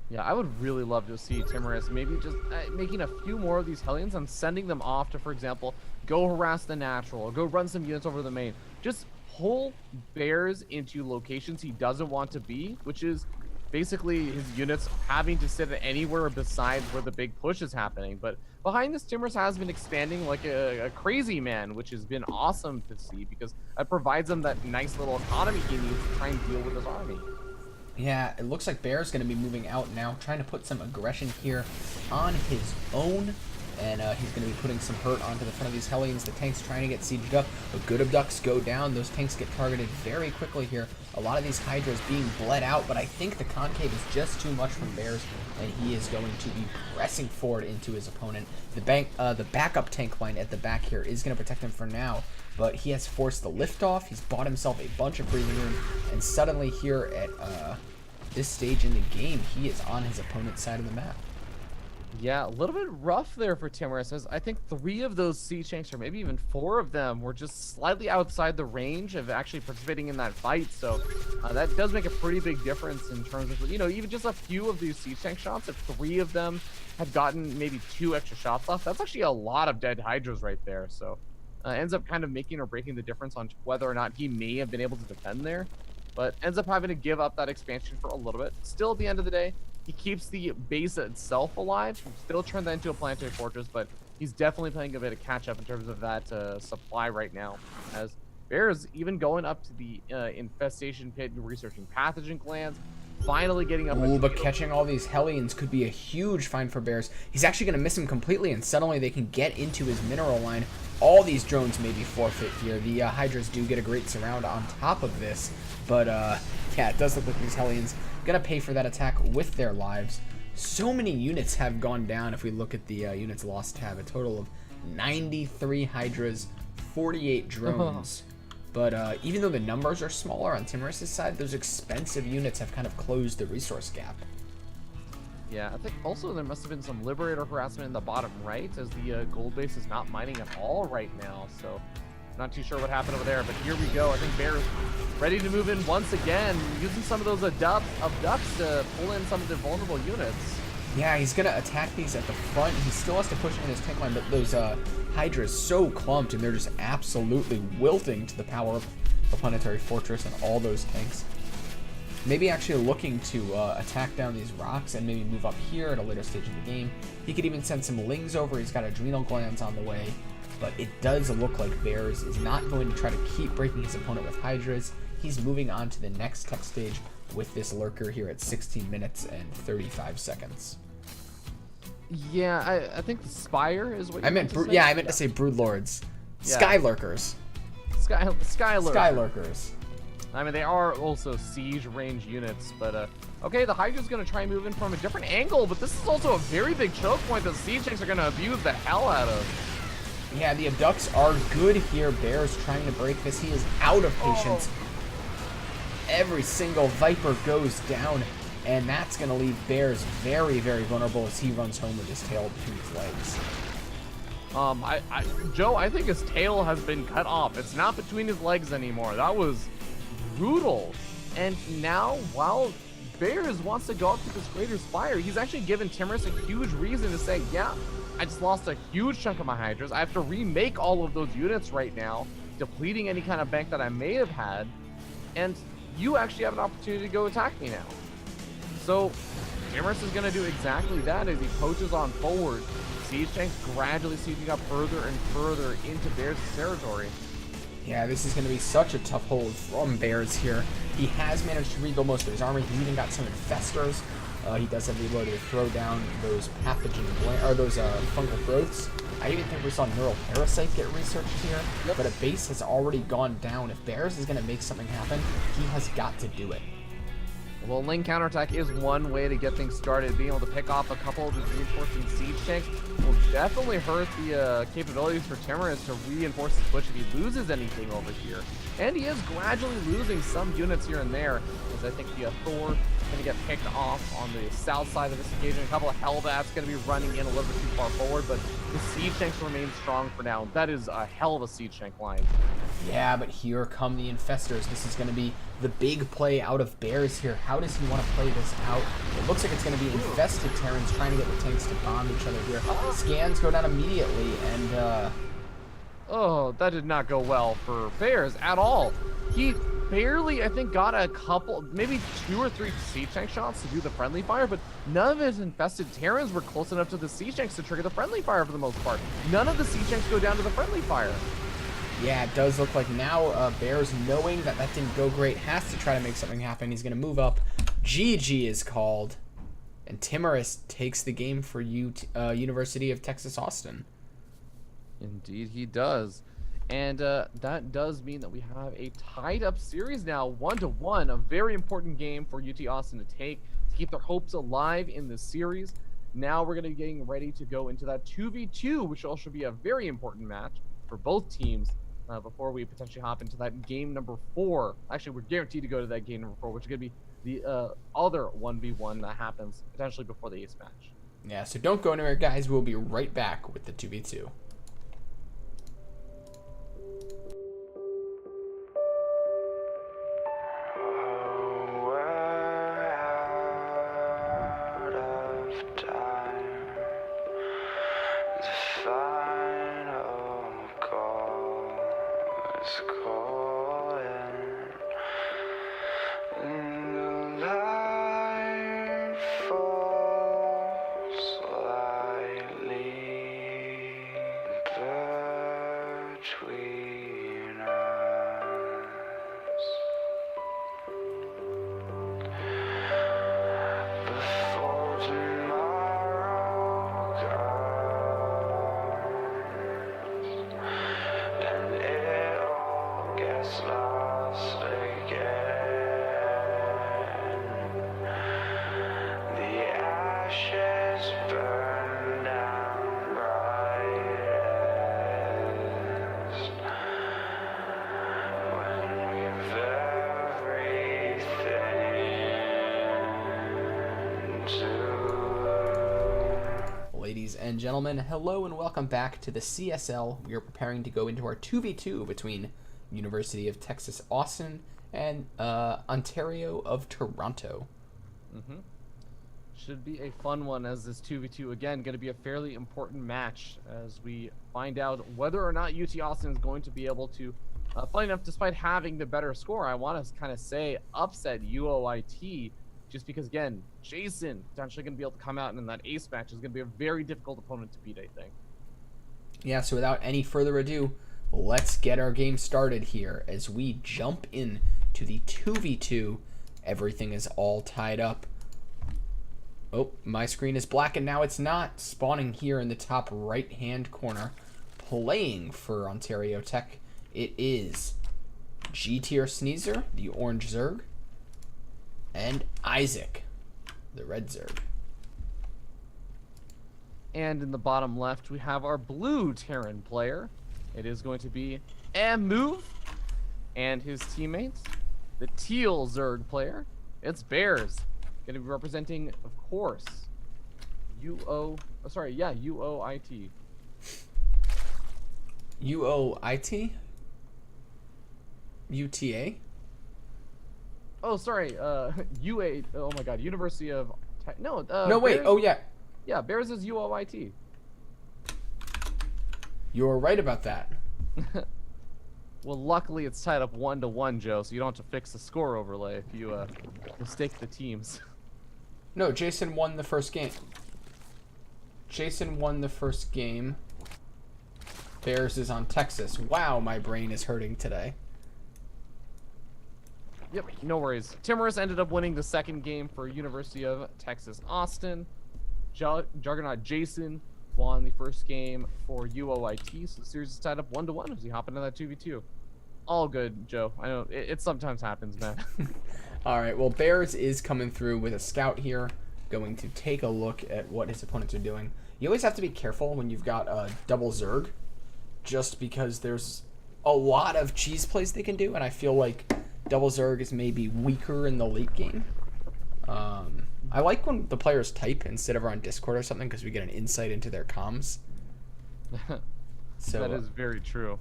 Speaker 2: Yeah, I would really love to see Timorous maybe just making a few more of these Hellions and sending them off to, for example, go harass the Natural, or go run some units over the main. Just pull Bears into locations he doesn't want to be, which is basically his units having to sit anywhere besides where the big push is happening. But behind this, Timorous has been expanding like a crazy man, which has been awesome to see, because it provides him that nice little economy he needs to try and deal with his army.
Speaker 1: Yeah, it looks like Bear's going to be moving out now, trying to put some aggression here on his own. And he's going to be putting some hurt onto the front of these Hellions. The tank's trying to get sieged up, but good Abducts go down. Those tanks get targeted very quickly here. A lot of these Hydras being bled out, but I think the Concave is just too much from Bears, and he is going to be pressing forward into his opponent. The backup tank line at the back here is going to protect him for now, but he has forced the liftoff. He's bought himself a bunch of breathing room, and suddenly here at this stage in the game, he is on his opponent's side of the map.
Speaker 2: Yeah, a little bit rough there for Timorous, as I think 3 of those siege tanks, or maybe even 4 of them, were just slightly outside the range of actually participating in that fight. So that does make a pretty big difference in terms of, you know, even just a few of these siege tank shots. If 3 of them had gotten maybe 2 extra shots off, that's actually a lot of dead Hydras right there. So ends up kind of making or breaking the difference on whether or not he may have been able to defend there, but ends up having to give up that expansion for a little bit. Still, at the end of the day, he keeps the base itself alive, still turn that into a planetary fortress, but he's definitely playing a bit of catch up in terms of that supply right now. As Bear's even going up to the infestation pit and researching pathogen glands, finally getting up.
Speaker 1: Ooh, but catching all these Hellions could be a huge find for Bears. He's actually going to miss him completely, and suddenly they can get into his mineral line. All these drones may be forfeit here. The Hydras do get a great surround on top of this, but yeah, it does look like these Hellions gonna pay for that attack with their lives. So many units have gone down. If we look at the units lost tab, a total of 93 Hydras, 48 drones. But even though the numbers are smaller on Timorous' side, those expensive units have kind of closed the resource gap.
Speaker 2: Yeah, I think also there must have been some Liberator harassment in the bottom right, as the gold base is not mining at all right now. So not too sure what happened over there, but here we go. I think Bear's ready to move in once again, using some of those abducts to pull in some of the vulnerable units.
Speaker 1: Yeah, he's gonna attack these at the front. He still has to push in his tank line, but those Hydras so clumped, and they're just absolutely wilting to the power of the planetary fortress and all those tanks. Maybe actually looking to attack down these rocks and maybe move up here at a later stage of the game. He could even send some Lings over. He's got adrenal glands on the way. But it does look like Bears is not going to try to keep breaking his opponent with Hydras. He's moving on to the next tech stage with this Lurker here at 16 minutes and 35 seconds.
Speaker 2: Yeah, I think the Spire is what you
Speaker 1: I meant to say Broodlords.
Speaker 2: Yeah.
Speaker 1: Skylurkers.
Speaker 2: Skylurkers.
Speaker 1: Skylurkers.
Speaker 2: I mean, they are also siege range units, but okay, the Hydra's going to try and move in from a different angle, but this is also a very big choke point that siege tanks are going to abuse the hell out of.
Speaker 1: Yeah, the Abducts are good here. Bear's trying to break this. He is out of patience. Every single Viper goes down, and that's going to leave Bears very, very vulnerable as he runs home with his tail between his legs.
Speaker 2: Joe, I think his tail has been cut off. It's not between his legs anymore. That was brutal. And now, while Bears wants to go up to this Greater Spire, he's actually given Timorous a huge reason to say, yeah, I just lost a huge chunk of my Hydras. I have to remake all of those units right now, depleting any kind of bank that I may have had, and you actually have an opportunity to go attack me now. So Timorous is going to do exactly that as he poaches on forward. Siege tanks gradually sieging up further and further into Bears' territory.
Speaker 1: Yeah, this is going to be such a tough hold from Bears here. He has managed to rebuild most of his army. He even got some infestors. He does have the ability to throw down those fungal growths. I even think we saw Neural Parasite get researched here, but a base has already gone down. If Bears is going to make something happen, he has got to do it.
Speaker 2: Well, Ling counterattack is one way to get things started. Being able to pick off a couple of these reinforcing siege tanks will definitely hurt the capabilities for Timorous to reinforce his push if he loses anything over here. And he is gradually losing some units here and there, as I think the Thor is going to get picked off on the south side of this occasion. A couple of Hellbats going to be running in a little bit too far forward, but the siege tanks remain strong for now. That is a hell of a siege tank line.
Speaker 1: Yeah, but here come the Infestors. This is going to be the big play out of Bears here. How does he want to play this out? It looks like it's going to be infested Terrans trying to get the tanks to bomb each other here. Scans go down immediately, and
Speaker 2: oh, that did not go well for Bears at all. He barely, I think, got a couple, maybe 2 or 3 siege tank shots to do the friendly fire, but none of his infested Terrans were close enough to the siege tanks to trigger the friendly fire for the most part. None of the siege tanks go down to the friendly fire.
Speaker 1: yeah, it does look like now Bears, knowing that that didn't go great, has to try to make something happen. He's going to move up, GG is called, and Timorous takes the game for University of Texas Austin.
Speaker 2: Indeed, he does. And that does mean that we have a tied-up series now, 1-1. A very important game for UT Austin to take to keep their hopes alive in the series. Now we're going to be getting ready to go into that 2v2, which will also be a very important match for both teams before we potentially hop into that game number 4. Actually, we're guaranteed to go to that game number 4, which is going to be the other 1v1 that happens potentially before the ace match.
Speaker 1: Yeah, so don't go anywhere, guys. We'll be right back with the 2v2. Ladies and gentlemen, hello and welcome back to the CSL. We are preparing to go into our 2v2 between University of Texas Austin and Ontario of Toronto.
Speaker 2: Should be a fun one, as this 2v2 again going to be a fairly important match as we find out whether or not UT Austin is going to be able to, funny enough, despite having the better score, I want to kind of say upset UOIT. Just because, again, Jason potentially going to be able to come out in that ace match is going to be a very difficult opponent to beat, I think.
Speaker 1: Yeah, so without any further ado, let's get our game started here as we jump in to the 2v2. Everything is all tied up. Oh, my screen is black and now it's not. Spawning here in the top right-hand corner. Playing for Ontario Tech, it is G-Tier Sneezer, the orange Zerg, and Isaac, the red Zerg.
Speaker 2: And in the bottom left, we have our blue Terran player. It is going to be Move and his teammates. The teal Zerg player, it's Bears. Going to be representing, of course, UOIT.
Speaker 1: UOIT? UTA?
Speaker 2: Oh, sorry, UA, oh my god, University of, no,
Speaker 1: no, wait,
Speaker 2: Bears,
Speaker 1: oh yeah.
Speaker 2: Yeah, Bears is UOIT.
Speaker 1: You were right about that.
Speaker 2: Well, luckily it's tied up 1-1, Joe, so you don't have to fix the score overlay if you mistake the teams.
Speaker 1: No, Jason won the first game. Jason won the first game. Bears is on Texas. Wow, my brain is hurting today.
Speaker 2: Yep, no worries. Timorous ended up winning the second game for University of Texas Austin. Juggernaut Jason won the first game for UOIT, so the series is tied up 1-1 as we hop into that 2v2. All good, Joe. I know it sometimes happens, man.
Speaker 1: All right, well, Bears is coming through with a scout here, going to take a look at what his opponents are doing. You always have to be careful when you've got a double Zerg, just because there's a lot of cheese plays they can do, and I feel like double Zerg is maybe weaker in the late game. I like when the players type instead of on Discord or something because we get an insight into their comms. So
Speaker 2: that is very true.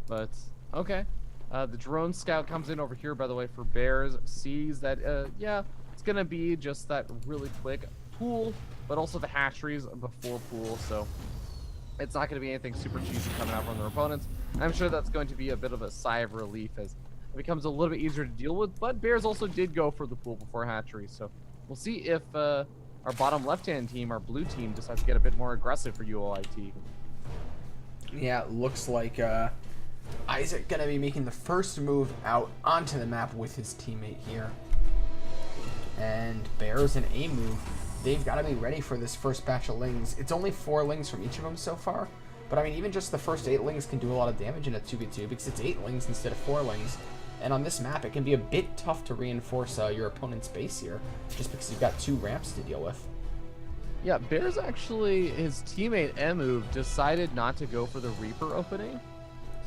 Speaker 2: But, okay. The drone scout comes in over here, by the way, for Bears. Sees that, yeah, it's going to be just that really quick pool, but also the hatcheries before pool. So it's not going to be anything super cheesy coming out from their opponents. I'm sure that's going to be a bit of a sigh of relief as it becomes a little bit easier to deal with. But Bears also did go for the pool before hatchery. So we'll see if our bottom left-hand team, our blue team, decides to get a bit more aggressive for UOIT.
Speaker 1: Yeah, it looks like Isaac gonna be making the first move out onto the map with his teammate here. And and Bears and Amu, they've got to be ready for this first batch of Lings. It's only 4 Lings from each of them so far, but I mean, even just the first 8 Lings can do a lot of damage in a 2v2 because it's 8 Lings instead of 4 Lings. And on this map, it can be a bit tough to reinforce your opponent's base here, just because you've got 2 ramps to deal with.
Speaker 2: Yeah, Bears actually, his teammate Emu decided not to go for the Reaper opening.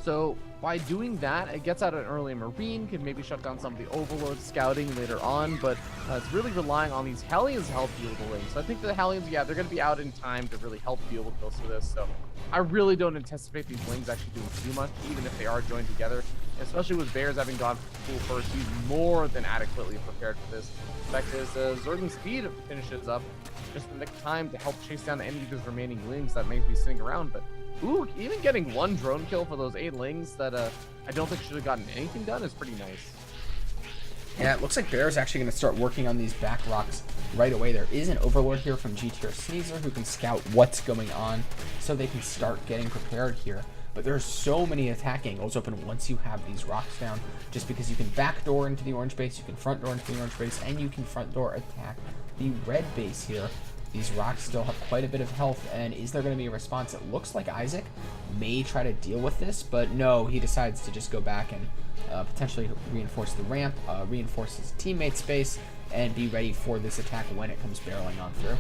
Speaker 2: So by doing that, it gets out an early Marine, can maybe shut down some of the Overlord scouting later on, but it's really relying on these Hellions to help deal with the Lings. So I think the Hellions, yeah, they're going to be out in time to really help deal with most of this. So I really don't anticipate these Lings actually doing too much, even if they are joined together. Especially with Bears having gone full first, he's more than adequately prepared for this. The fact is, Zerg's speed finishes up just in the time to help chase down any of his remaining Lings that may be sitting around, but ooh, even getting 1 drone kill for those 8 Lings that I don't think should have gotten anything done is pretty nice.
Speaker 1: Yeah, it looks like Bear's actually going to start working on these back rocks right away. There is an Overlord here from GTR Sneezer who can scout what's going on so they can start getting prepared here. But there's so many attack angles open once you have these rocks down, just because you can backdoor into the orange base, you can front door into the orange base, and you can front door attack the red base here. These rocks still have quite a bit of health, and is there going to be a response? It looks like Isaac may try to deal with this, but no, he decides to just go back and potentially reinforce the ramp, reinforce his teammate's base, and be ready for this attack when it comes barreling on through.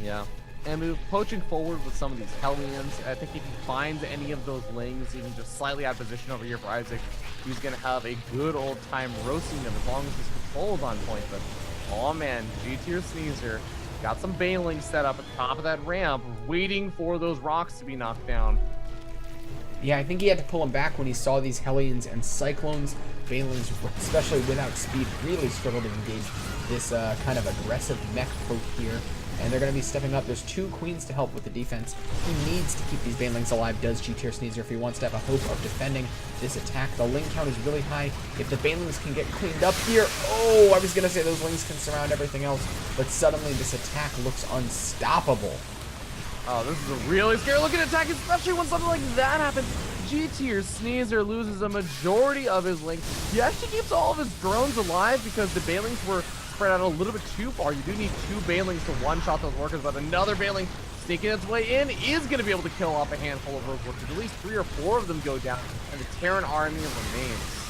Speaker 2: Yeah. And move poaching forward with some of these Hellions. I think if he finds any of those Lings, even just slightly out of position over here for Isaac, he's going to have a good old time roasting them as long as his control is on point. But, oh man, GTR Sneezer got some Banelings set up at the top of that ramp, waiting for those rocks to be knocked down.
Speaker 1: Yeah, I think he had to pull him back when he saw these Hellions and Cyclones. Banelings, especially without speed, really struggled to engage this kind of aggressive mech poke here. And they're going to be stepping up. There's 2 Queens to help with the defense. He needs to keep these Banelings alive, does GTR Sneezer, if he wants to have a hope of defending this attack. The Ling count is really high. If the Banelings can get cleaned up here, oh, I was going to say those Lings can surround everything else, but suddenly this attack looks unstoppable.
Speaker 2: Oh, this is a really scary looking attack, especially when something like that happens. GTR Sneezer loses a majority of his Lings. He actually keeps all of his drones alive because the Banelings were spread out a little bit too far. You do need 2 Banelings to one-shot those workers, but another Baneling sneaking its way in is going to be able to kill off a handful of those workers. At least 3 or 4 of them go down, and the Terran army remains.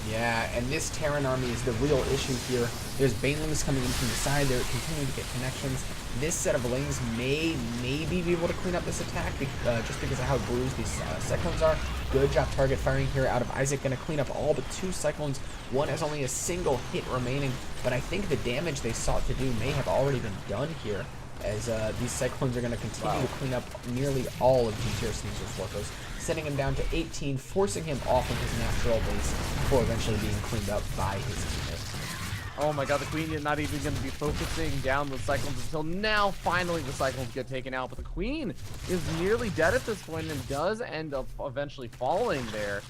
Speaker 1: Yeah, and this Terran army is the real issue here. There's Banelings coming in from the side. They're continuing to get connections. This set of Lings may maybe be able to clean up this attack just because of how bruised these Cyclones are. Good job target firing here out of Isaac. Going to clean up all but 2 Cyclones. One has only a single hit remaining, but I think the damage they sought to do may have already been done here, as these Cyclones are going to continue to clean up nearly all of GTR Sneezer's workers, sending him down to 18, forcing him off of his natural base before eventually being cleaned up by his teammates.
Speaker 2: Oh my god, the Queen is not even going to be focusing down the Cyclones until now. Finally, the Cyclones get taken out, but the Queen is nearly dead at this point and does end up eventually falling there.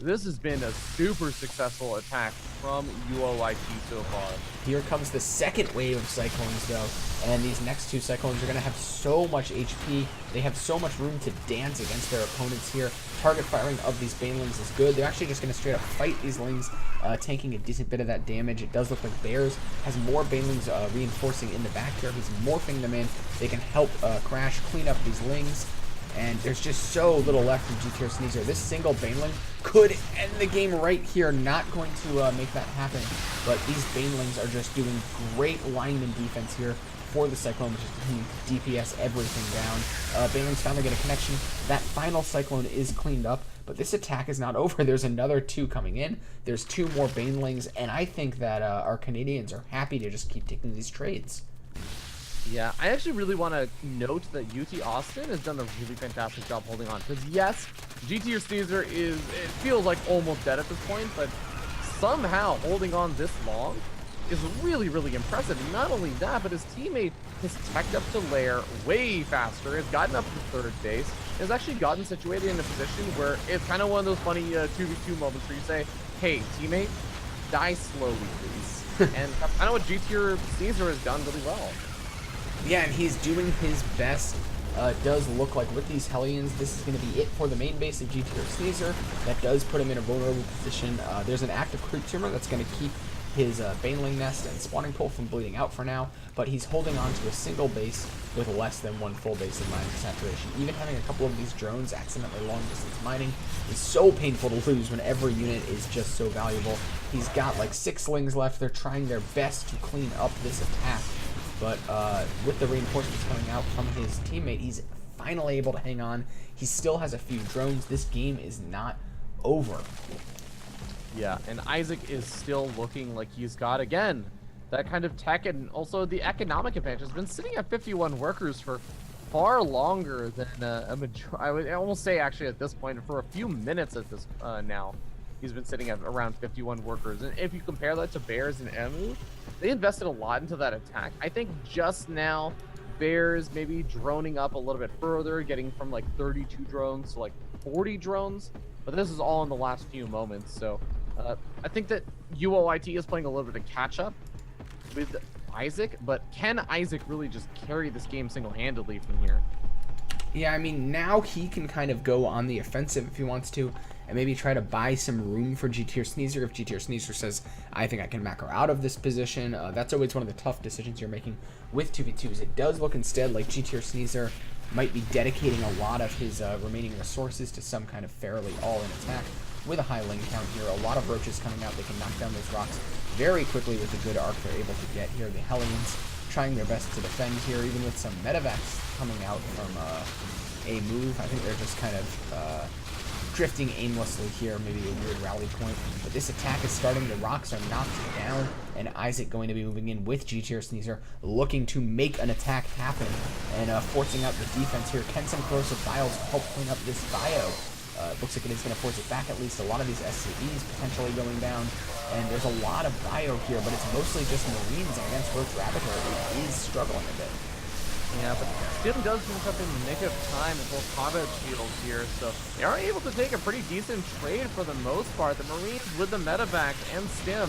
Speaker 2: This has been a super successful attack from UOYT so far.
Speaker 1: Here comes the second wave of Cyclones, though, and these next 2 Cyclones are going to have so much HP. They have so much room to dance against their opponents here. Target firing of these Banelings is good. They're actually just going to straight up fight these Lings, tanking a decent bit of that damage. It does look like Bears has more Banelings reinforcing in the back here. He's morphing them in. They can help Crash clean up these Lings. And there's just so little left from GTR Sneezer. This single Baneling could end the game right here. Not going to make that happen. But these Banelings are just doing great lineman defense here for the Cyclone, which is DPS everything down. Banelings finally get a connection. That final Cyclone is cleaned up. But this attack is not over. There's another 2 coming in. There's 2 more Banelings. And I think that our Canadians are happy to just keep taking these trades.
Speaker 2: Yeah, I actually really want to note that UT Austin has done a really fantastic job holding on. Because yes, GTR Sneezer it feels like almost dead at this point, but somehow holding on this long is really, really impressive. And not only that, but his teammate has teched up to lair way faster, has gotten up to 3rd base, has actually gotten situated in a position where it's kind of one of those funny 2v2 moments where you say, hey, teammate, die slowly, please. And that's kind of what GTR Sneezer has done really well.
Speaker 1: Yeah, and he's doing his best. It does look like with these Hellions, this is going to be it for the main base of GTR Sneezer. That does put him in a vulnerable position. There's an active creep tumor that's going to keep his Baneling Nest and Spawning Pool from bleeding out for now, but he's holding on to a single base with less than one full base in mining saturation. Even having a couple of these drones accidentally long distance mining is so painful to lose when every unit is just so valuable. He's got like 6 slings left. They're trying their best to clean up this attack, but with the reinforcements coming out from his teammate, he's finally able to hang on. He still has a few drones. This game is not over.
Speaker 2: Yeah, and Isaac is still looking like he's got, again, that kind of tech and also the economic advantage. Has been sitting at 51 workers for far longer than I would almost say, actually, at this point, for a few minutes at this now. He's been sitting at around 51 workers. And if you compare that to Bears and Emu, they invested a lot into that attack. I think just now, Bears maybe droning up a little bit further, getting from like 32 drones to like 40 drones. But this is all in the last few moments. So I think that UOIT is playing a little bit of catch up with Isaac. But can Isaac really just carry this game single-handedly from here?
Speaker 1: Yeah, I mean, now he can kind of go on the offensive if he wants to, and maybe try to buy some room for GTR Sneasler. If GTR Sneasler says, I think I can macro out of this position, that's always one of the tough decisions you're making with 2v2s. It does look instead like GTR Sneasler might be dedicating a lot of his remaining resources to some kind of fairly all-in attack with a high lane count here. A lot of roaches coming out. They can knock down those rocks very quickly with the good arc they're able to get here. The Hellions trying their best to defend here, even with some medevacs coming out from a move. I think they're just kind of drifting aimlessly here, maybe a weird rally point. But this attack is starting. The rocks are knocked down, and Isaac going to be moving in with GTR Sneasler, looking to make an attack happen and forcing out the defense here. Can some corrosive bios help clean up this bio? Looks like it is going to force it back at least. A lot of these SCVs potentially going down, and there's a lot of bio here, but it's mostly just Marines against Roach Ravager. It is struggling a bit.
Speaker 2: Yeah, but Stim does finish up in the nick of time and full combat shields here, so they are able to take a pretty decent trade for the most part. The Marines with the medevac and Stim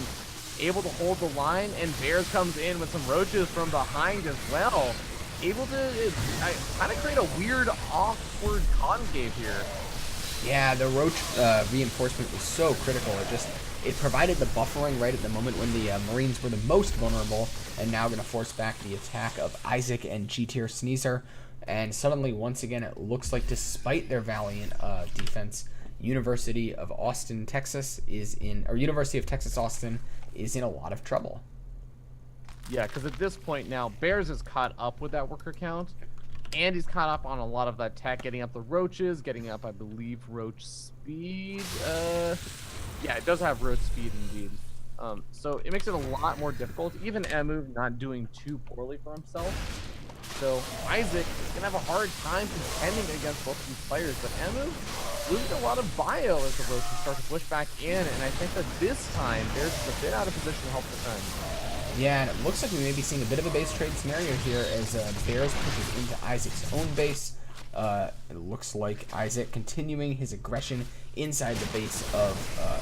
Speaker 2: able to hold the line, and Bears comes in with some roaches from behind as well. Able to kind of create a weird, awkward concave here.
Speaker 1: Yeah, the Roach reinforcement was so critical. It provided the buffering right at the moment when the Marines were the most vulnerable, and now going to force back the attack of Isaac and GTR Sneasler. And suddenly, once again, it looks like despite their valiant defense, University of Texas Austin is in a lot of trouble.
Speaker 2: Yeah, because at this point now, Bears is caught up with that worker count. And he's caught up on a lot of that tech, getting up the roaches, getting up, I believe, roach speed. Yeah, it does have roach speed indeed. So it makes it a lot more difficult. Even Emu not doing too poorly for himself. So Isaac is going to have a hard time contending against both of these players. But Emu losing a lot of bio as the roaches start to push back in. And I think that this time, Bears is a bit out of position to help defend.
Speaker 1: Yeah, and it looks like we may be seeing a bit of a base trade scenario here as Bears pushes into Isaac's own base. It looks like Isaac continuing his aggression inside the base of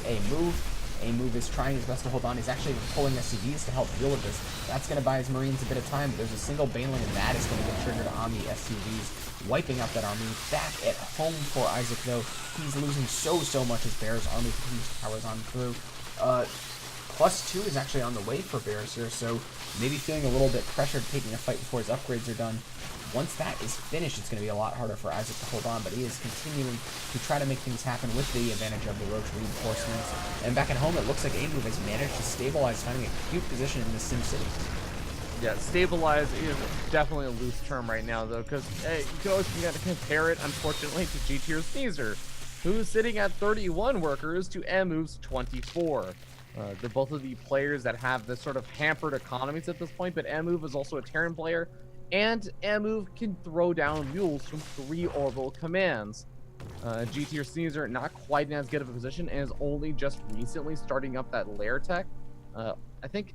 Speaker 1: A-Move. A-Move is trying his best to hold on. He's actually pulling SCVs to help deal with this. That's going to buy his Marines a bit of time, but there's a single Baneling, and that is going to get triggered on the SCVs, wiping out that army. Back at home for Isaac, though, he's losing so much as Bears' army continues to powers on through. +2 is actually on the way for Bears here, so maybe feeling a little bit pressured taking a fight before his upgrades are done. Once that is finished, it's going to be a lot harder for Isaac to hold on, but he is continuing to try to make things happen with the advantage of the Roach reinforcements. And back at home, it looks like A-Move has managed to stabilize, finding a cute position in the Sim City.
Speaker 2: Yeah, stabilize is definitely a loose term right now, though, because you got to compare it, unfortunately, to GTR Sneasler, who's sitting at 31 workers to Emu's 24. They're both of the players that have this sort of hampered economies at this point, but Emu is also a Terran player, and Emu can throw down mules from 3 orbital commands. GTR Sneasler not quite in as good of a position and is only just recently starting up that lair tech. I think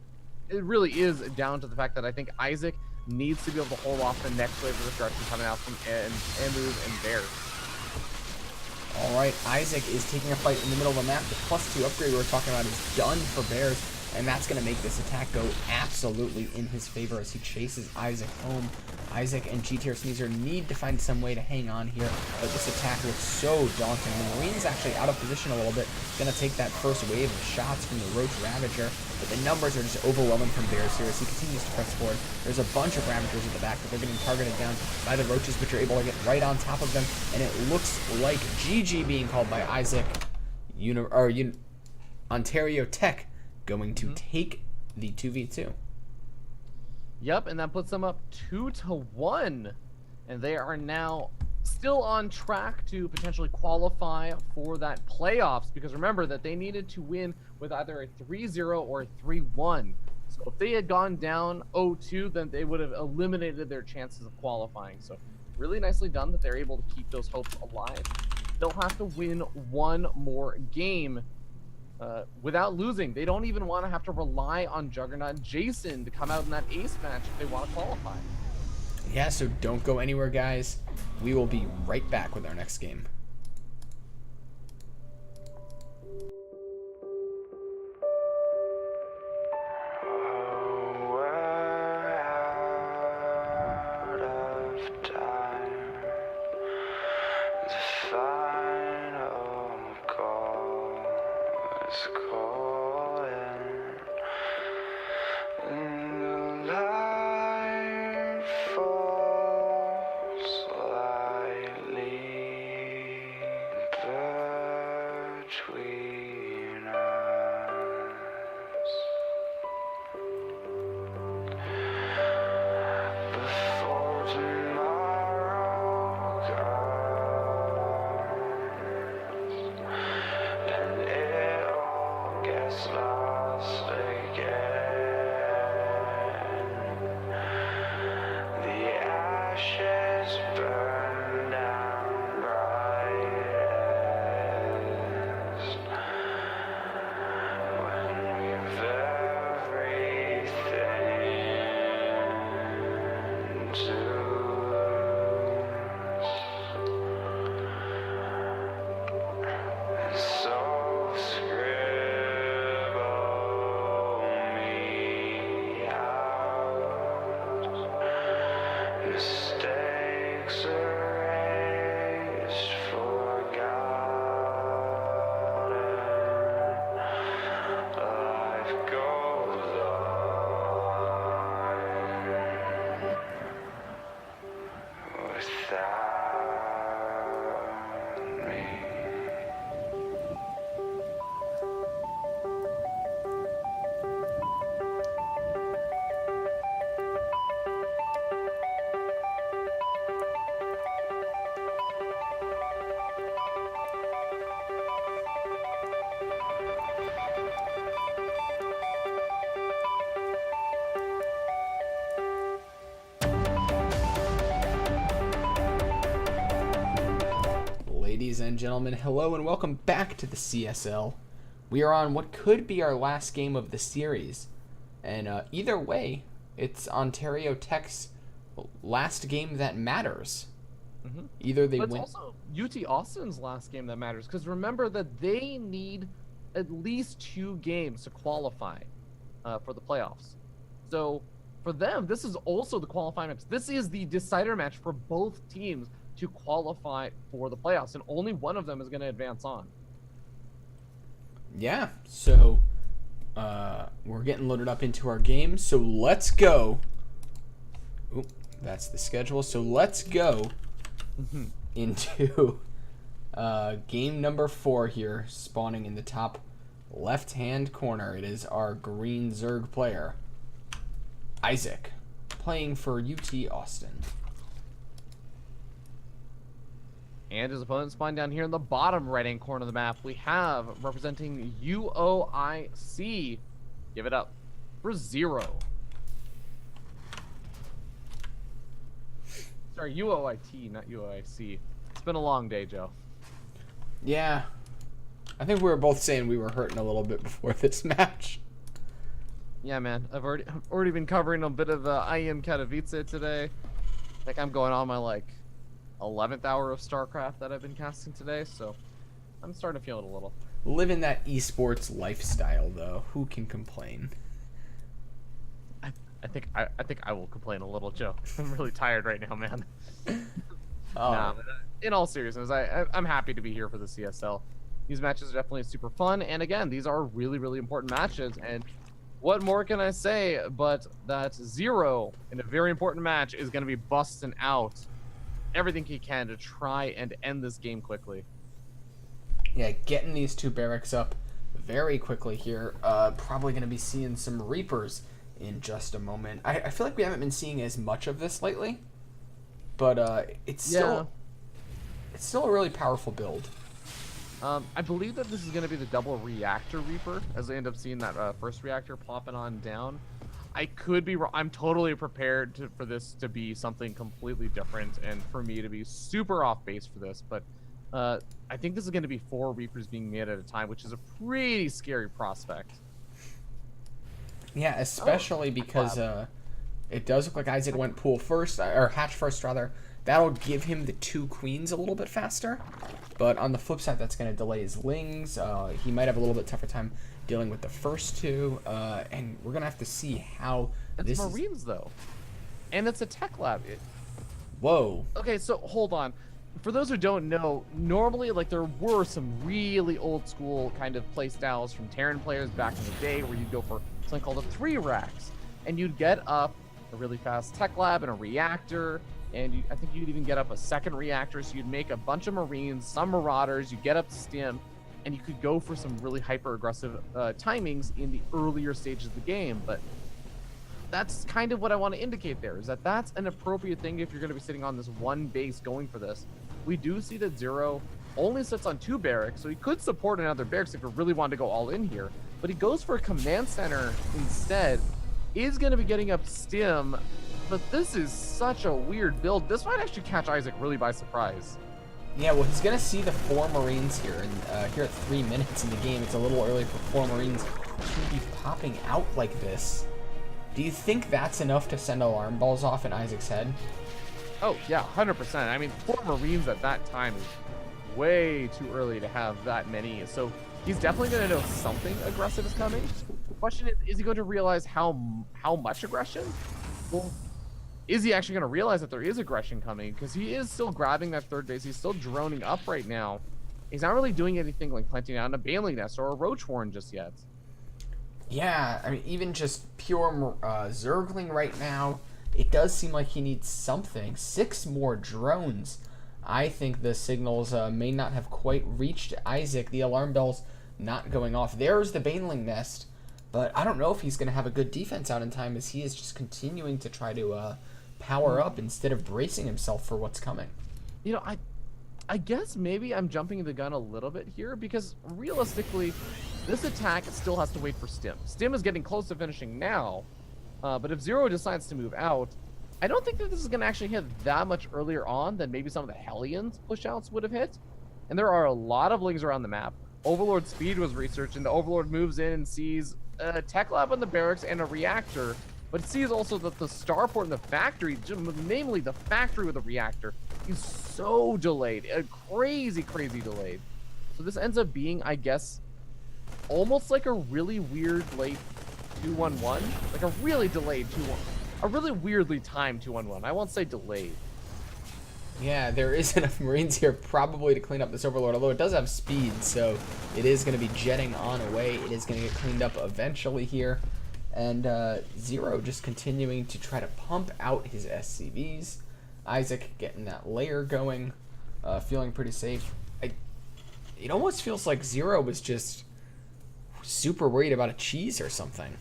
Speaker 2: it really is down to the fact that I think Isaac needs to be able to hold off the next wave of destruction coming out from Emu and Bears.
Speaker 1: Alright, Isaac is taking a fight in the middle of the map. The +2 upgrade we were talking about is done for Bears, and that's going to make this attack go absolutely in his favor as he chases Isaac home. Isaac and GTR Sneezer need to find some way to hang on here, but this attack looks so daunting. The Marine's actually out of position a little bit, going to take that first wave of shots from the Roach Ravager, but the numbers are just overwhelming from Bears here as he continues to press forward. There's a bunch of Ravagers at the back, but they're getting targeted down by the Roaches, which are able to get right on top of them, and it looks like GG being called by Isaac. Ontario Tech going to take the 2v2.
Speaker 2: Yep, and that puts them up 2-1, and they are now still on track to potentially qualify for that playoffs, because remember that they needed to win with either a 3-0 or a 3-1. So if they had gone down 0-2, then they would have eliminated their chances of qualifying. So really nicely done that they're able to keep those hopes alive. They'll have to win one more game without losing. They don't even want to have to rely on Juggernaut Jason to come out in that ace match if they want to qualify.
Speaker 1: Yeah, so don't go anywhere, guys. We will be right back with our next game. Ladies and gentlemen, hello and welcome back to the CSL. We are on what could be our last game of the series, and either way, it's Ontario Tech's last game that matters. Either they
Speaker 2: But
Speaker 1: win.
Speaker 2: it's also UT Austin's last game that matters, because remember that they need at least 2 games to qualify for the playoffs. So for them, this is also the qualifying match. This is the decider match for both teams to qualify for the playoffs, and only one of them is going to advance on.
Speaker 1: Yeah, so we're getting loaded up into our game, so let's go. Oop, that's the schedule. So let's go into game number 4 here, spawning in the top left-hand corner. It is our green Zerg player, Isaac, playing for UT Austin.
Speaker 2: And his opponent spawned down here in the bottom right-hand corner of the map. We have, representing UOIC, give it up for 0. Sorry, UOIT, not UOIC. It's been a long day, Joe.
Speaker 1: Yeah, I think we were both saying we were hurting a little bit before this match.
Speaker 2: Yeah, man. I've already been covering a bit of IEM Katowice today. Like, I'm going on my 11th hour of StarCraft that I've been casting today, so I'm starting to feel it a little.
Speaker 1: living that esports lifestyle, though. Who can complain?
Speaker 2: I think I will complain a little, Joe. I'm really tired right now, man.
Speaker 1: Oh,
Speaker 2: Nah, but, in all seriousness, I'm happy to be here for the CSL. These matches are definitely super fun, and again, these are really, really important matches. And what more can I say but that Zero, in a very important match, is going to be busting out everything he can to try and end this game quickly.
Speaker 1: yeah, getting these two barracks up very quickly here. Probably going to be seeing some Reapers in just a moment. I feel like we haven't been seeing as much of this lately, but it's still a really powerful build.
Speaker 2: I believe that this is going to be the double reactor Reaper, as I end up seeing that first reactor popping on down. I could be wrong. I'm totally prepared for this to be something completely different and for me to be super off base for this, but I think this is going to be 4 Reapers being made at a time, which is a pretty scary prospect.
Speaker 1: Yeah, especially because it does look like Isaac went pool first, or hatch first rather. That'll give him the 2 queens a little bit faster, but on the flip side, that's going to delay his lings. He might have a little bit tougher time dealing with the first 2, and we're going to have to see how
Speaker 2: It's Marines, though. And it's a tech lab.
Speaker 1: Whoa.
Speaker 2: Okay, so hold on. For those who don't know, normally, like, there were some really old school kind of play styles from Terran players back in the day where you'd go for something called a 3 racks, and you'd get up a really fast tech lab and a reactor, and I think you'd even get up a 2nd reactor, so you'd make a bunch of Marines, some Marauders, you get up to Stim, and you could go for some really hyper-aggressive timings in the earlier stages of the game. But that's kind of what I want to indicate there, is that that's an appropriate thing if you're going to be sitting on this one base going for this. We do see that Zero only sits on 2 barracks, so he could support another barracks if he really wanted to go all in here, but he goes for a command center instead, is going to be getting up Stim, but this is such a weird build. This might actually catch Isaac really by surprise.
Speaker 1: Yeah, well, he's going to see the 4 Marines here, and here at 3 minutes in the game, it's a little early for 4 Marines to be popping out like this. Do you think that's enough to send alarm balls off in Isaac's head?
Speaker 2: Oh, yeah, 100%. I mean, 4 Marines at that time is way too early to have that many, so he's definitely going to know something aggressive is coming. The question is he going to realize how much aggression? Well, is he actually going to realize that there is aggression coming? Because he is still grabbing that 3rd base. He's still droning up right now. He's not really doing anything like planting down a Baneling Nest or a Roach Horn just yet.
Speaker 1: Yeah, I mean, even just pure Zergling right now, it does seem like he needs something. 6 more drones. I think the signals may not have quite reached Isaac. The alarm bell's not going off. There's the Baneling Nest, but I don't know if he's going to have a good defense out in time, as he is just continuing to try to power up instead of bracing himself for what's coming.
Speaker 2: You know, I guess maybe I'm jumping the gun a little bit here, because realistically, this attack still has to wait for Stim. Stim is getting close to finishing now, but if Zero decides to move out, I don't think that this is going to actually hit that much earlier on than maybe some of the Hellions pushouts would have hit. And there are a lot of lings around the map. Overlord Speed was researched, and the Overlord moves in and sees a tech lab on the barracks and a reactor, but it sees also that the starport in the factory, namely the factory with the reactor, is so delayed, crazy delayed. So this ends up being, I guess, almost like a really weird late 2-1-1, like a really delayed 2-1, a really weirdly timed 2-1-1. I won't say delayed.
Speaker 1: Yeah, there is enough Marines here probably to clean up this Overlord, although it does have speed, so it is going to be jetting on away. It is going to get cleaned up eventually here. And Zero just continuing to try to pump out his SCVs. Isaac getting that layer going, feeling pretty safe. It almost feels like Zero was just super worried about a cheese or something.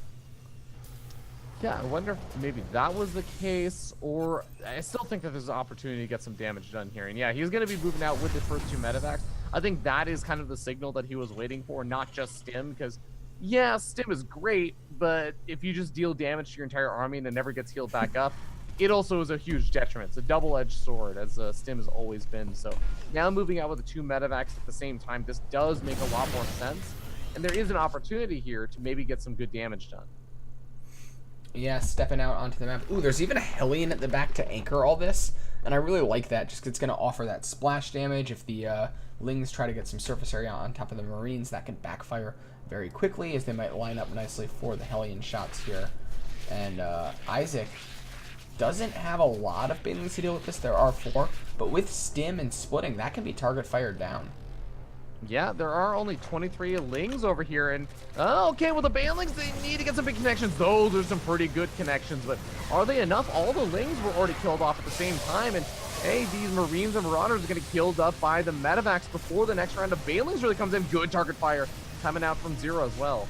Speaker 2: Yeah, I wonder if maybe that was the case, or I still think that there's an opportunity to get some damage done here. And yeah, he's going to be moving out with the first 2 medevacs. I think that is kind of the signal that he was waiting for, not just Stim, because yeah, Stim is great, but if you just deal damage to your entire army and it never gets healed back up, it also is a huge detriment. It's a double-edged sword, as Stim has always been. So now moving out with the 2 medevacs at the same time, this does make a lot more sense. And there is an opportunity here to maybe get some good damage done.
Speaker 1: Yeah, stepping out onto the map. Ooh, there's even a Hellion at the back to anchor all this, and I really like that, just 'cause it's going to offer that splash damage if the Lings try to get some surface area on top of the Marines. That can backfire very quickly, as they might line up nicely for the Hellion shots here. And Isaac doesn't have a lot of banelings to deal with this. There are 4, but with stim and splitting, that can be target fired down.
Speaker 2: Yeah, there are only 23 Lings over here, and okay, well, the Banelings, they need to get some big connections. Those are some pretty good connections, but are they enough? All the Lings were already killed off at the same time, and hey, these Marines and Marauders are going to get killed up by the Medivacs before the next round of Banelings really comes in. Good target fire coming out from Zero as well.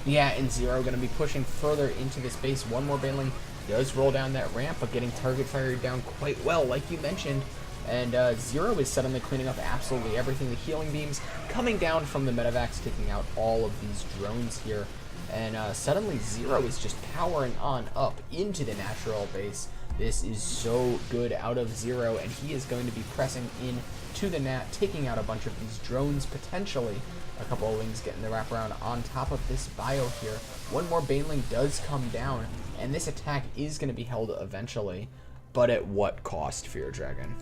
Speaker 1: Yeah, and Zero going to be pushing further into this base. One more Baneling does roll down that ramp, but getting target fired down quite well, like you mentioned. And Zero is suddenly cleaning up absolutely everything. The healing beams coming down from the Medivacs, taking out all of these drones here. And suddenly Zero is just powering on up into the natural base. This is so good out of Zero, and he is going to be pressing in to the nat, taking out a bunch of these drones, potentially. A couple of Lings getting the wraparound on top of this bio here. One more Baneling does come down, and this attack is going to be held eventually. But at what cost, Fear Dragon?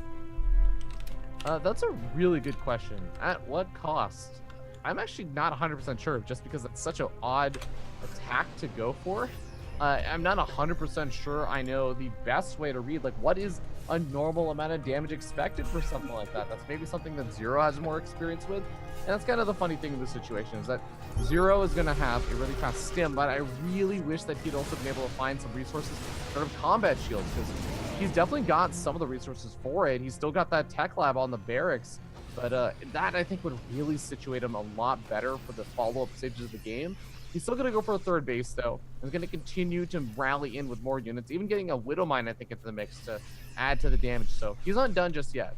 Speaker 2: That's a really good question. At what cost? I'm actually not 100% sure, just because it's such an odd attack to go for. I'm not 100% sure I know the best way to read, like, what is a normal amount of damage expected for something like that. That's maybe something that Zero has more experience with. And that's kind of the funny thing in this situation, is that Zero is going to have a really fast stim, but I really wish that he'd also been able to find some resources sort of combat shields, because he's definitely got some of the resources for it. He's still got that tech lab on the barracks, but that I think would really situate him a lot better for the follow-up stages of the game. He's still going to go for a third base, though. He's going to continue to rally in with more units, even getting a Widowmine, I think, into the mix to add to the damage. So he's not done just yet.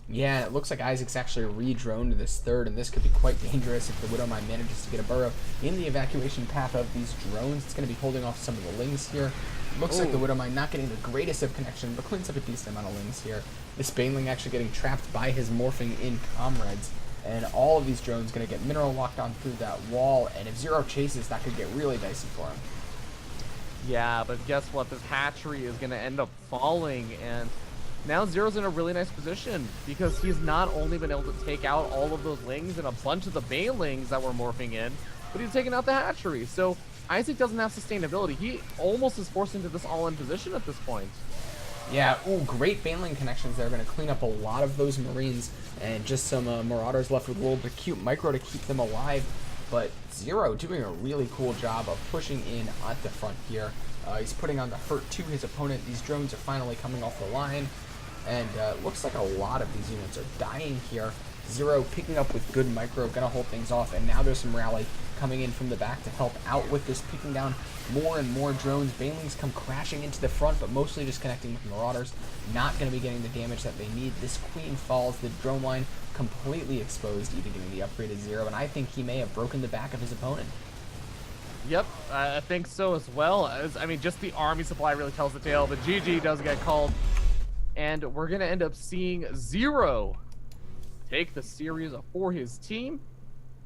Speaker 1: Yeah, it looks like Isaac's actually re-droned this third, and this could be quite dangerous if the Widowmine manages to get a burrow in the evacuation path of these drones. It's going to be holding off some of the Lings here. Looks like the Widowmine not getting the greatest of connection, but cleans up a decent amount of Lings here. This Baneling actually getting trapped by his morphing in comrades, and all of these drones going to get mineral locked on through that wall, and if Zero chases, that could get really dicey for him.
Speaker 2: Yeah, but guess what? This hatchery is going to end up falling, and now Zero's in a really nice position, because he's not only been able to take out all of those Lings and a bunch of the Banelings that were morphing in, but he's taken out the hatchery. So Isaac doesn't have sustainability. He almost is forced into this all-in position at this point.
Speaker 1: Yeah, ooh, great Baneling connections there. Going to clean up a lot of those Marines, and just some Marauders left with a little bit cute micro to keep them alive. But Zero doing a really cool job of pushing in at the front here. He's putting on the hurt to his opponent. These drones are finally coming off the line, and looks like a lot of these units are dying here. Zero picking up with good micro, gonna hold things off, and now there's some rally coming in from the back to help out with this, picking down more and more drones. Banelings come crashing into the front, but mostly just connecting with Marauders. Not going to be getting the damage that they need. This Queen falls, the drone line completely exposed, even getting the upgraded Zero, and I think he may have broken the back of his opponent.
Speaker 2: Yep, I think so as well. I mean, just the army supply really tells the tale, but GG does get called, and we're going to end up seeing Zero take the series for his team.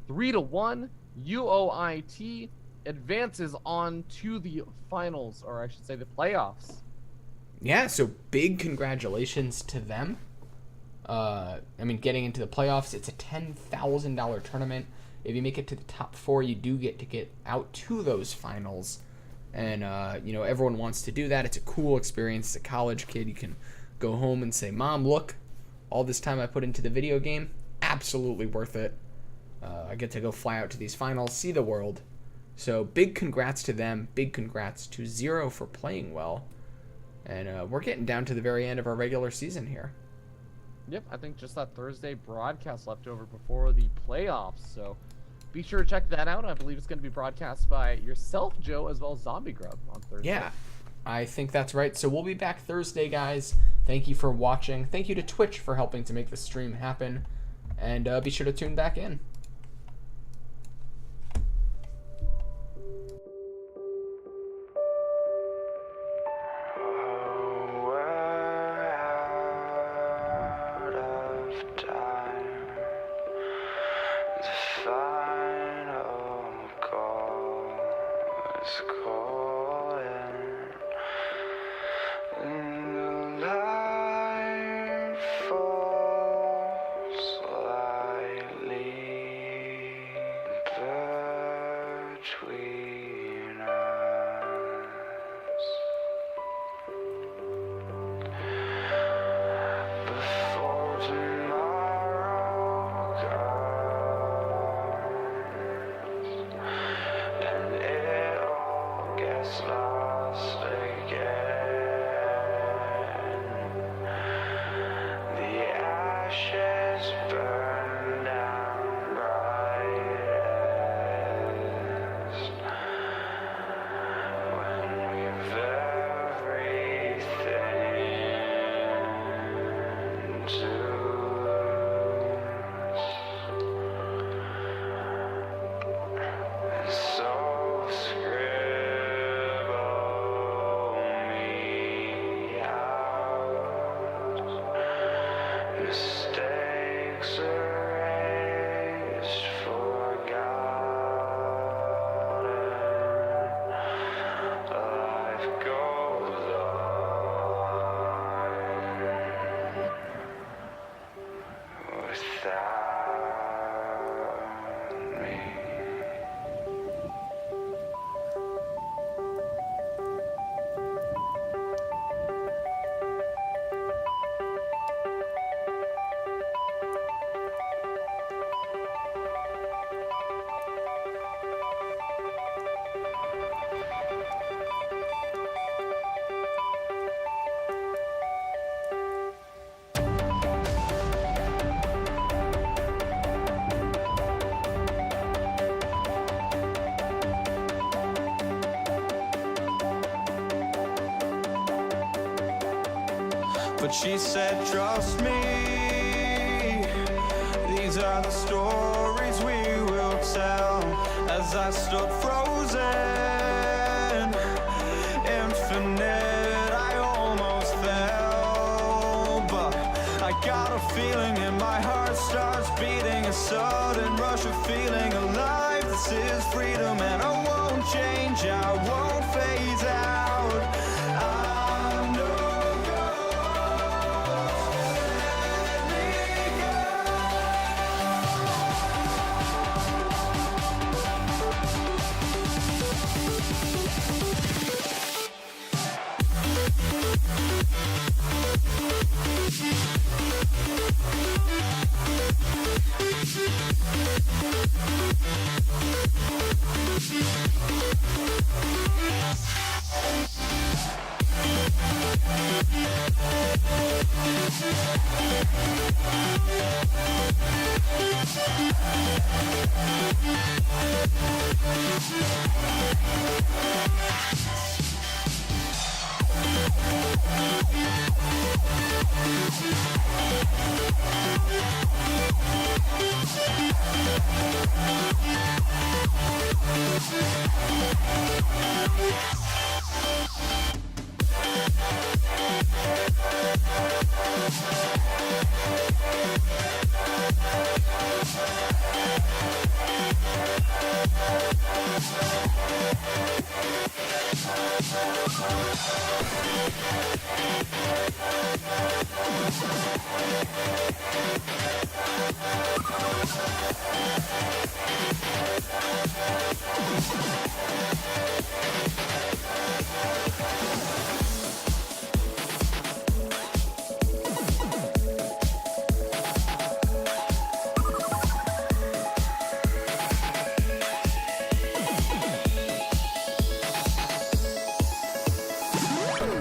Speaker 2: 3-1. UOIT advances on to the finals, or I should say the playoffs.
Speaker 1: Yeah, so big congratulations to them. I mean, getting into the playoffs, it's a $10,000 tournament. If you make it to the top 4, you do get out to those finals. And, you know, everyone wants to do that. It's a cool experience. As a college kid, you can go home and say, Mom, look, all this time I put into the video game, absolutely worth it. I get to go fly out to these finals, see the world. So big congrats to them. Big congrats to Zero for playing well. And we're getting down to the very end of our regular season here.
Speaker 2: Yep, I think just that Thursday broadcast left over before the playoffs. So be sure to check that out. I believe it's going to be broadcast by yourself, Joe, as well as Zombie Grub on Thursday.
Speaker 1: Yeah, I think that's right. So we'll be back Thursday, guys. Thank you for watching. Thank you to Twitch for helping to make the stream happen. And be sure to tune back in.
Speaker 3: Light falls but she said, trust me. These are the stories we will tell. As I stood frozen, infinite, I almost fell. But I got a feeling and my heart starts beating, a sudden rush of feeling alive. This is freedom and I won't change, I won't phase out. I'm no ghost, let me go.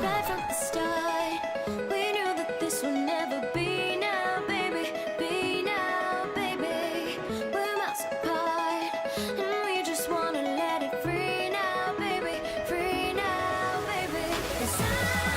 Speaker 4: Right from the start, we knew that this would never be now, baby. Be now, baby. We're miles apart, and we just wanna let it free now, baby. Free now, baby. 'Cause I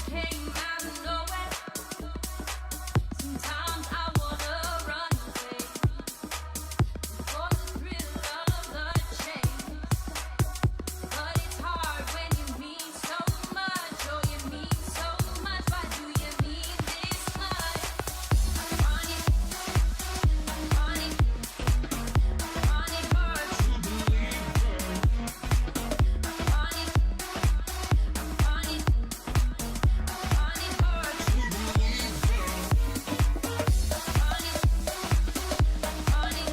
Speaker 4: came out of nowhere. Sometimes I wanna run away for the thrill of the chase. But it's hard when you mean so much, oh you mean so much. Why do you mean this much? I'm on it, on it, on it hurts. On it, on it, on it hurts. On it, on it, on it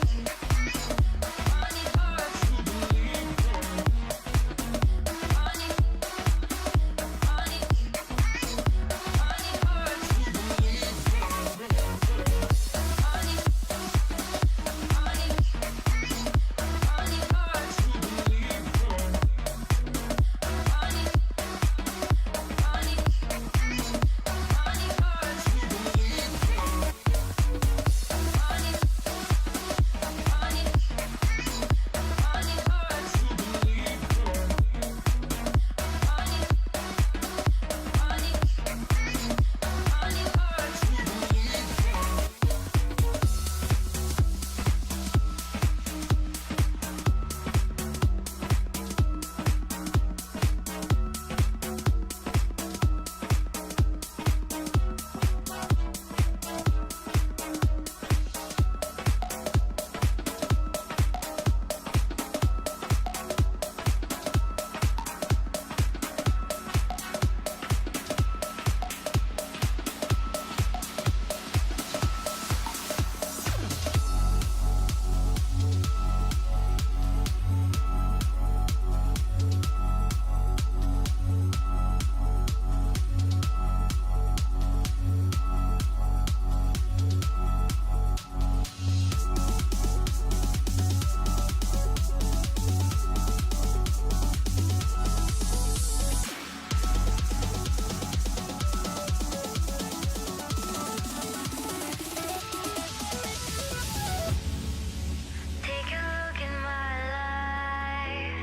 Speaker 4: Take a look in my life,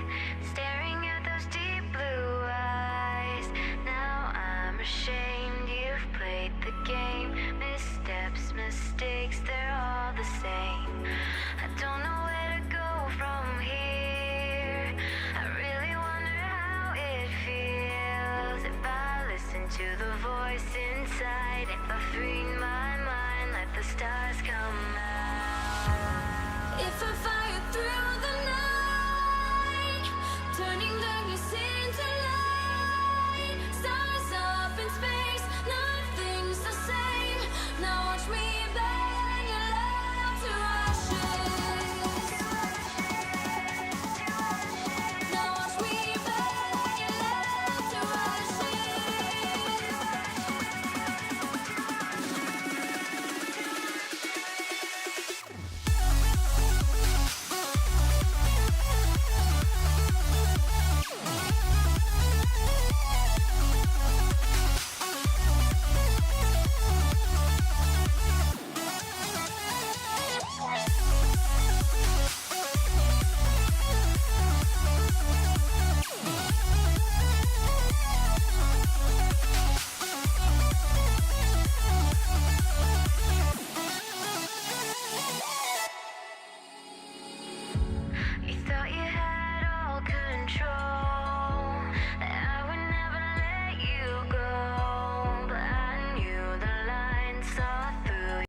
Speaker 4: staring at those deep blue eyes. Now I'm ashamed you've played the game. Missteps, mistakes, they're all the same. I don't know where to go from here. I really wonder how it feels if I listen to the voice inside. If I free my mind, let the stars come out. If I fire through the night, turning darkness into light.